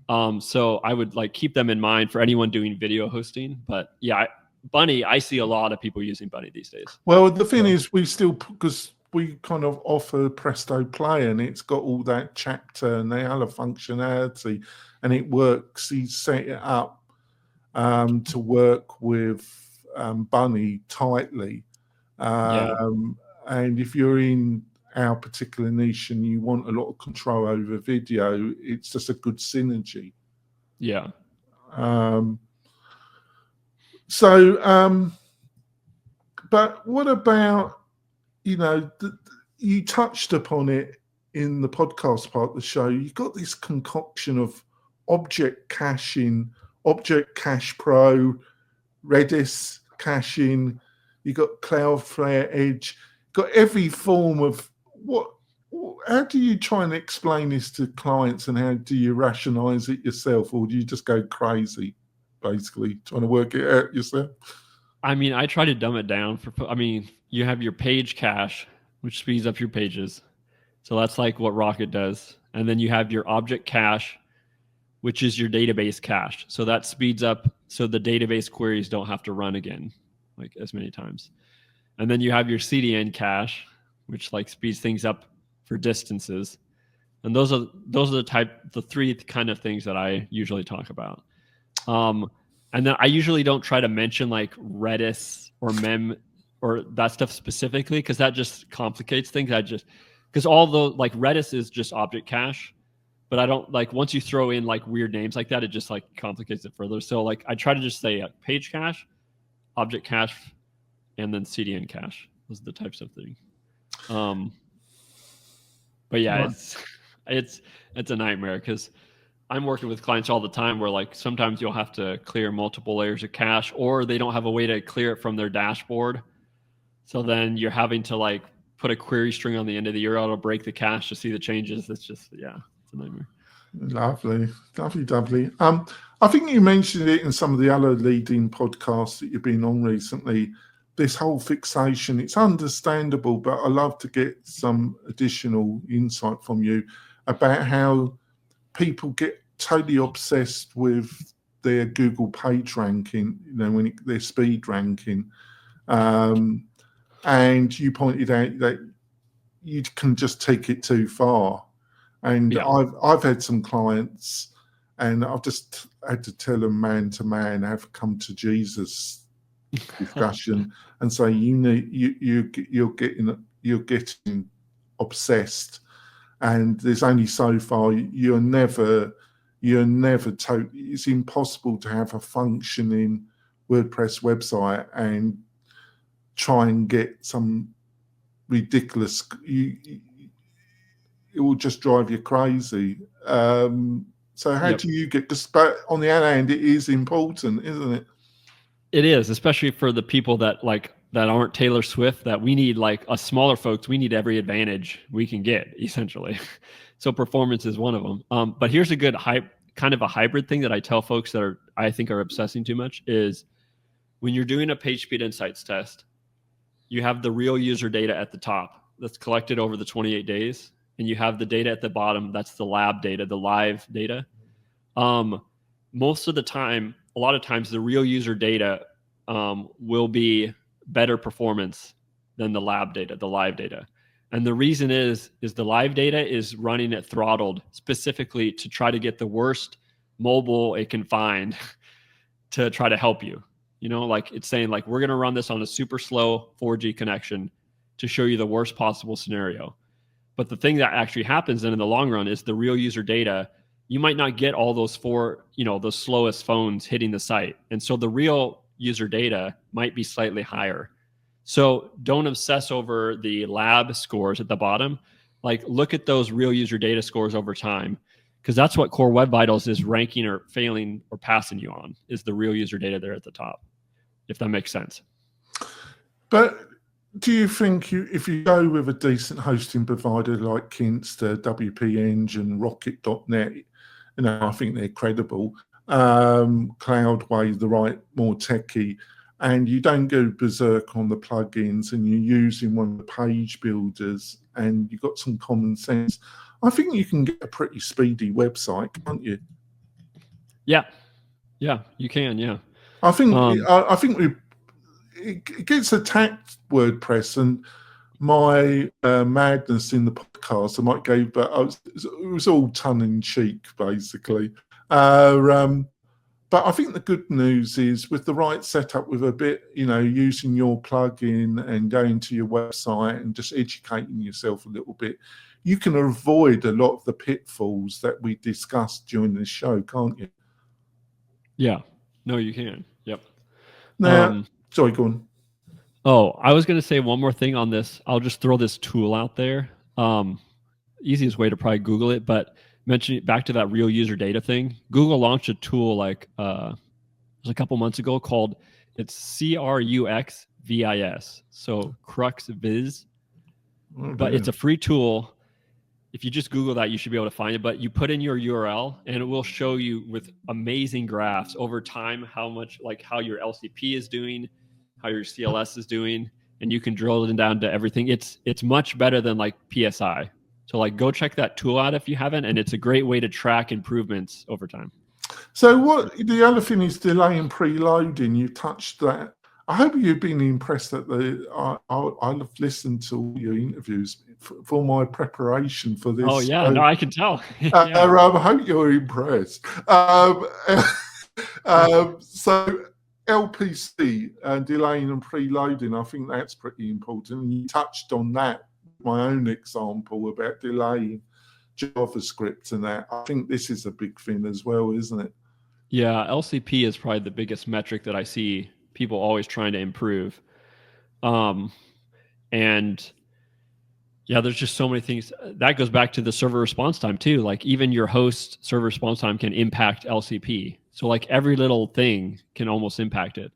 So I would like keep them in mind for anyone doing video hosting. But yeah, Bunny, I see a lot of people using Bunny these days. Well, the thing is, because we kind of offer Presto Play, and it's got all that chapter and the other functionality, and it works. You set it up to work with Bunny tightly. And if you're in our particular niche and you want a lot of control over video, it's just a good synergy. Yeah. But what about, you touched upon it in the podcast part of the show. You've got this concoction of object caching, Object Cache Pro, Redis caching. You got Cloudflare Edge. Got every form of how do you try and explain this to clients, and how do you rationalize it yourself, or do you just go crazy basically trying to work it out yourself? I mean, I try to dumb it down you have your page cache, which speeds up your pages. So that's like what Rocket does. And then you have your object cache, which is your database cache. So that speeds up so the database queries don't have to run again like as many times. And then you have your CDN cache, which like speeds things up for distances. And those are the three kind of things that I usually talk about. And then I usually don't try to mention like Redis or Mem or that stuff specifically, because that just complicates things. Because although like Redis is just object cache, but I don't like, once you throw in like weird names like that, it just like complicates it further. So like I try to just say page cache, object cache, and then CDN cache. Those are the types of things. But yeah, it's a nightmare, because I'm working with clients all the time where like sometimes you'll have to clear multiple layers of cache, or they don't have a way to clear it from their dashboard. So then you're having to like put a query string on the end of the URL to break the cache to see the changes. It's just, it's a nightmare. Lovely. I think you mentioned it in some of the other leading podcasts that you've been on recently, this whole fixation. It's understandable, but I'd love to get some additional insight from you about how people get totally obsessed with their Google page ranking, their speed ranking. And you pointed out that you can just take it too far. And I've had some clients, and I've just had to tell them man to man, have come to Jesus discussion, and say you're you're getting obsessed, and there's only so far. You're never totally. It's impossible to have a functioning WordPress website and try and get some ridiculous. It will just drive you crazy. So how do you get? But on the other hand, it is important, isn't it? It is, especially for the people that aren't Taylor Swift, that we need, like us smaller folks, we need every advantage we can get, essentially. So performance is one of them. But here's a good kind of a hybrid thing that I tell folks that I think are obsessing too much is when you're doing a page speed insights test, you have the real user data at the top that's collected over the 28 days. And you have the data at the bottom. That's the lab data, the live data. Most of the time, a lot of times the real user data will be better performance than the lab data, the live data. And the reason is the live data is running it throttled specifically to try to get the worst mobile it can find to try to help you. You know, like it's saying like, we're going to run this on a super slow 4G connection to show you the worst possible scenario. But the thing that actually happens then in the long run is the real user data. You might not get all those those slowest phones hitting the site. And so the real user data might be slightly higher. So don't obsess over the lab scores at the bottom. Like look at those real user data scores over time, because that's what Core Web Vitals is ranking or failing or passing you on, is the real user data there at the top, if that makes sense. But do you think if you go with a decent hosting provider like Kinsta, WP Engine, Rocket.net, I think they're credible, Cloudway, the right, more techie, and you don't go berserk on the plugins and you're using one of the page builders and you've got some common sense, I think you can get a pretty speedy website, can't you? Yeah, you can. Yeah, I think it gets attacked, WordPress, and my madness in the podcast I might go, but it was all tongue in cheek, basically. But I think the good news is with the right setup, with a bit, using your plugin and going to your website and just educating yourself a little bit, you can avoid a lot of the pitfalls that we discussed during this show, can't you? Yeah. No, you can. Yep. Now, sorry, go on. Oh, I was going to say one more thing on this. I'll just throw this tool out there. Easiest way to probably Google it, but mentioning back to that real user data thing, Google launched a tool it was a couple months ago called CRUXVIS. So Crux Viz, but it's a free tool. If you just Google that, you should be able to find it, but you put in your URL and it will show you with amazing graphs over time, how your LCP is doing, how your CLS is doing, and you can drill it down to everything. It's much better than like PSI. So go check that tool out if you haven't, and it's a great way to track improvements over time. So the other thing is delay and preloading. You touched that. I hope you've been impressed that I've listened to all your interviews for my preparation for this. Oh yeah, no, I can tell. I hope you're impressed. So LPC and delaying and preloading, I think that's pretty important. And you touched on that. My own example about delaying JavaScript and that. I think this is a big thing as well, isn't it? Yeah, LCP is probably the biggest metric that I see people always trying to improve. And yeah, there's just so many things. That goes back to the server response time too. Like even your host server response time can impact LCP. So every little thing can almost impact it.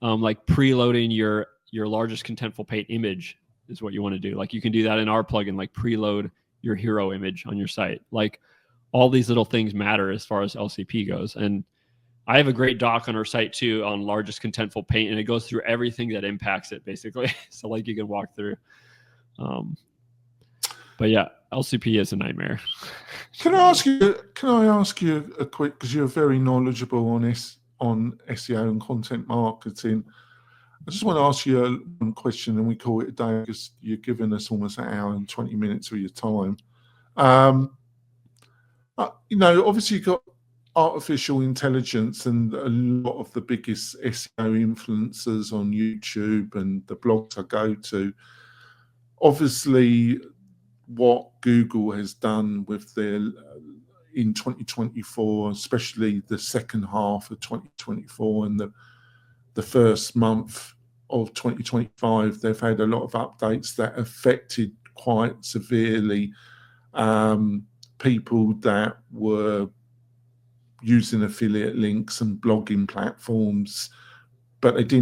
Like preloading your largest contentful paint image is what you want to do. You can do that in our plugin, preload your hero image on your site. All these little things matter as far as LCP goes. And I have a great doc on our site too on largest contentful paint, and it goes through everything that impacts it basically. So you can walk through. But yeah, LCP is a nightmare. Can I ask you a quick, because you're very knowledgeable on SEO and content marketing. I just want to ask you one question, and we call it a day because you're giving us almost an hour and 20 minutes of your time. Obviously you've got artificial intelligence, and a lot of the biggest SEO influencers on YouTube and the blogs I go to obviously what Google has done with their in 2024, especially the second half of 2024 and the first month of 2025, they've had a lot of updates that affected quite severely people that were using affiliate links and blogging platforms, but they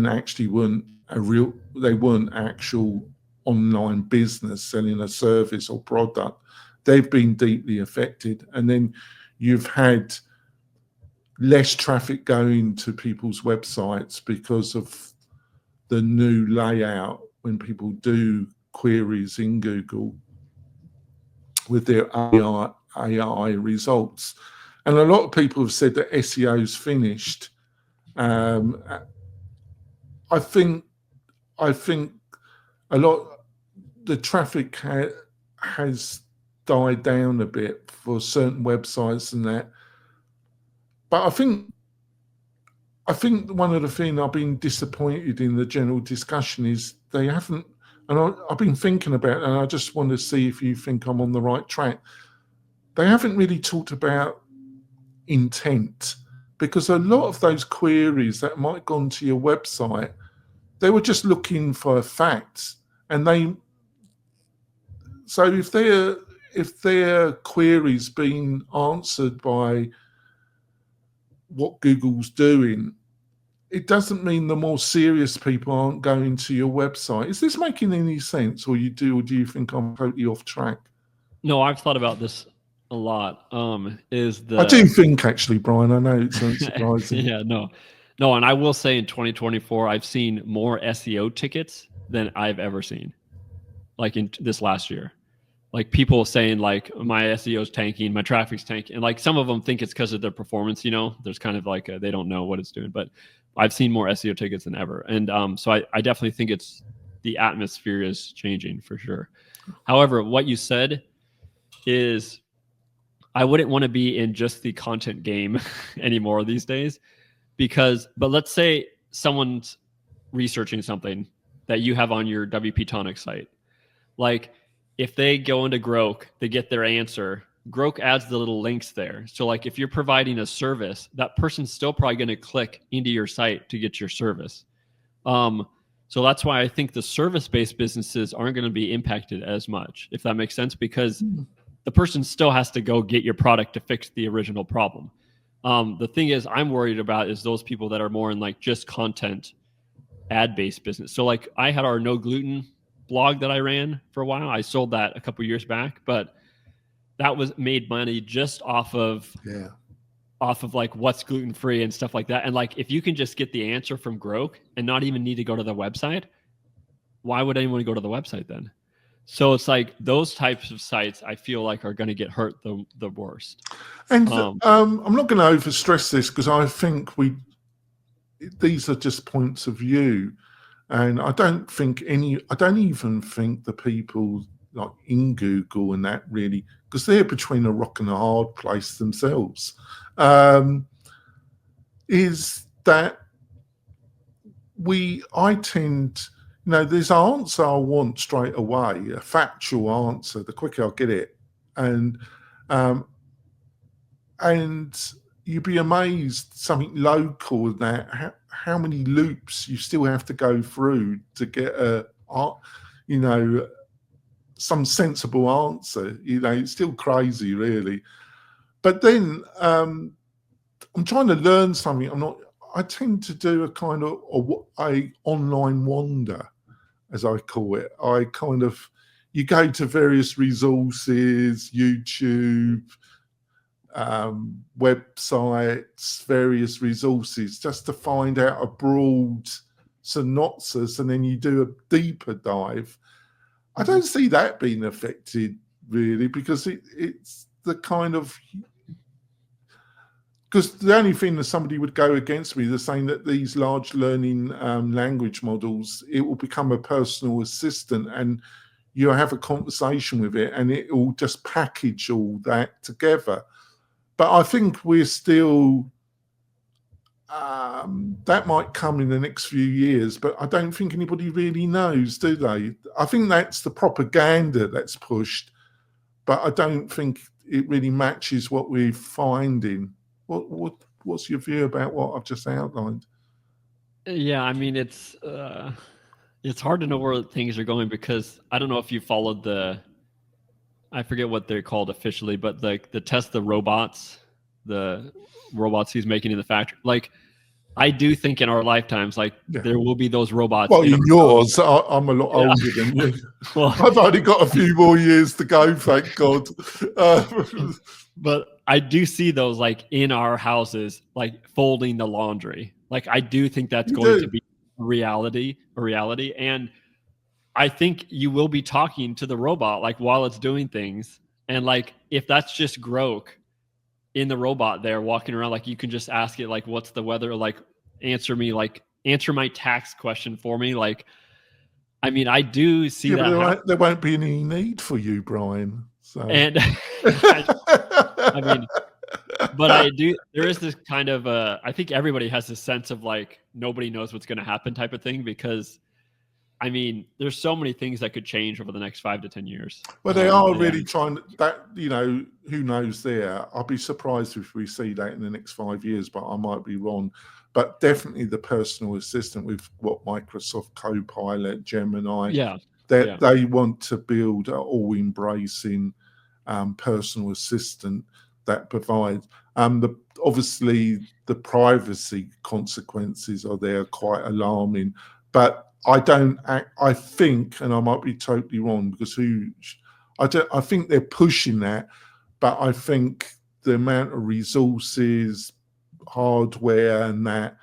weren't actual online business selling a service or product. They've been deeply affected. And then you've had less traffic going to people's websites because of the new layout when people do queries in Google with their AI results. And a lot of people have said that SEO's finished. I think a lot, the traffic has died down a bit for certain websites and that. But I think one of the things I've been disappointed in the general discussion is they haven't, and I've been thinking about it, and I just want to see if you think I'm on the right track. They haven't really talked about intent, because a lot of those queries that might have gone to your website, they were just looking for facts, and so if their queries being answered by what Google's doing, it doesn't mean the more serious people aren't going to your website. Is this making any sense, or do you think I'm totally off track? No, I've thought about this a lot. I do think, actually, Brian, I know it's surprising. Yeah, no, and I will say in 2024, I've seen more SEO tickets than I've ever seen, like in this last year. Like people saying like my SEO's tanking, my traffic's tanking, and like some of them think it's because of their performance. There's kind of like they don't know what it's doing, but I've seen more SEO tickets than ever, and so I definitely think it's the atmosphere is changing for sure. However, what you said is I wouldn't want to be in just the content game anymore these days, but let's say someone's researching something that you have on your WP-Tonic site, like. If they go into Grok, they get their answer. Grok adds the little links there. So like if you're providing a service, that person's still probably going to click into your site to get your service. So that's why I think the service-based businesses aren't going to be impacted as much, if that makes sense, because the person still has to go get your product to fix the original problem. The thing is I'm worried about is those people that are more in like just content ad-based business. So like I had our No Gluten blog that I ran for a while. I sold that a couple years back, but that was made money just off of like what's gluten free and stuff like that. And like if you can just get the answer from Grok and not even need to go to the website, why would anyone go to the website then? So it's like those types of sites I feel like are going to get hurt the worst. And I'm not going to overstress this because I think these are just points of view. And I don't even think the people like in Google and that really, because they're between a rock and a hard place themselves, is that I tend, there's an answer I want straight away, a factual answer, the quicker I get it. And you'd be amazed, something local, that how many loops you still have to go through to get some sensible answer. It's still crazy, really. But then I'm trying to learn something. I tend to do a kind of a online wander, as I call it. You go to various resources, YouTube, websites, various resources, just to find out a broad synopsis, and then you do a deeper dive. I don't see that being affected really, because it's the kind of, because the only thing that somebody would go against me, they're saying that these large learning language models, it will become a personal assistant and you have a conversation with it and it will just package all that together. But I think we're still that might come in the next few years, but I don't think anybody really knows, do they? I think that's the propaganda that's pushed, but I don't think it really matches what we're finding. What's your view about what I've just outlined? Yeah, I mean, it's hard to know where things are going, because I don't know if you followed I forget what they're called officially, but the Tesla robots, the robots he's making in the factory. Like, I do think in our lifetimes, like, there will be those robots. Well, in our yours, I'm a lot older than you. Well, I've only got a few more years to go, thank God. But I do see those, like, in our houses, like folding the laundry. Like, I do think that's going to be a reality. And I think you will be talking to the robot, like, while it's doing things. And, like, if that's just Grok in the robot there walking around, like, you can just ask it, like, what's the weather? Like, answer my tax question for me. Like, I mean, I do see that. But there won't be any need for you, Brian. So. And I mean, but there is this kind of, I think everybody has this sense of, like, nobody knows what's going to happen type of thing, because I mean, there's so many things that could change over the next 5 to 10 years. Well, they are really trying that, who knows there. I'll be surprised if we see that in the next 5 years, but I might be wrong. But definitely the personal assistant with what Microsoft Copilot, Gemini, they want to build an all-embracing personal assistant that provides. Obviously, the privacy consequences are there quite alarming, but I think, and I might be totally wrong, because I think they're pushing that, but I think the amount of resources, hardware, and that,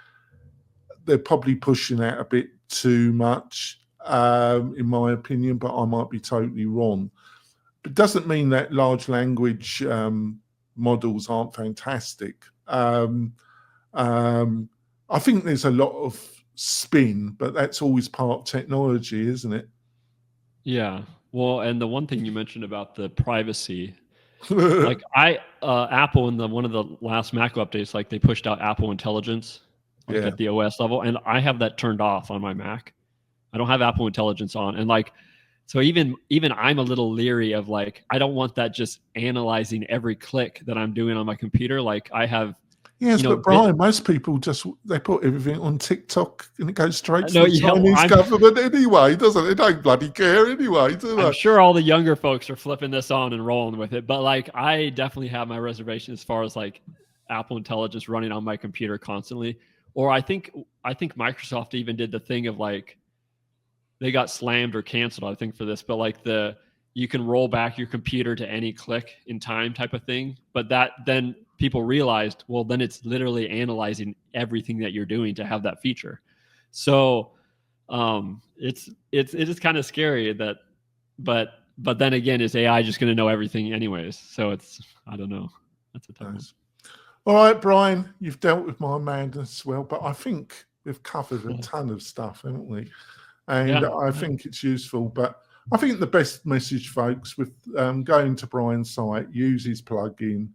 they're probably pushing that a bit too much, in my opinion, but I might be totally wrong. It doesn't mean that large language models aren't fantastic. I think there's a lot of spin, but that's always part of technology, isn't it? Yeah. Well, and the one thing you mentioned about the privacy, like, Apple in one of the last Mac updates, like, they pushed out Apple Intelligence, like, at the OS level, and I have that turned off on my Mac. I don't have Apple Intelligence on, and, like, so even I'm a little leery of, like, I don't want that just analyzing every click that I'm doing on my computer. Like, I have. Yes, but Brian, most people they put everything on TikTok and it goes straight to the Chinese government anyway, doesn't it? They don't bloody care anyway, do they? I'm sure all the younger folks are flipping this on and rolling with it, but, like, I definitely have my reservation as far as, like, Apple Intelligence running on my computer constantly. Or I think Microsoft even did the thing of, like, they got slammed or canceled, I think, for this, but, like, you can roll back your computer to any click in time type of thing. But that then people realized, well, then it's literally analyzing everything that you're doing to have that feature. So it is kind of scary that, but then again, is AI just going to know everything anyways? So I don't know. That's a tough one. All right, Brian, you've dealt with my madness well, but I think we've covered a ton of stuff, haven't we? And I think it's useful, but I think the best message, folks, with going to Brian's site, use his plugin,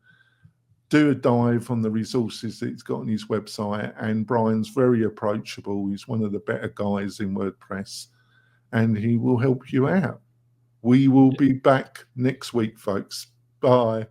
do a dive on the resources that he's got on his website. And Brian's very approachable. He's one of the better guys in WordPress, and he will help you out. We will be back next week, folks. Bye.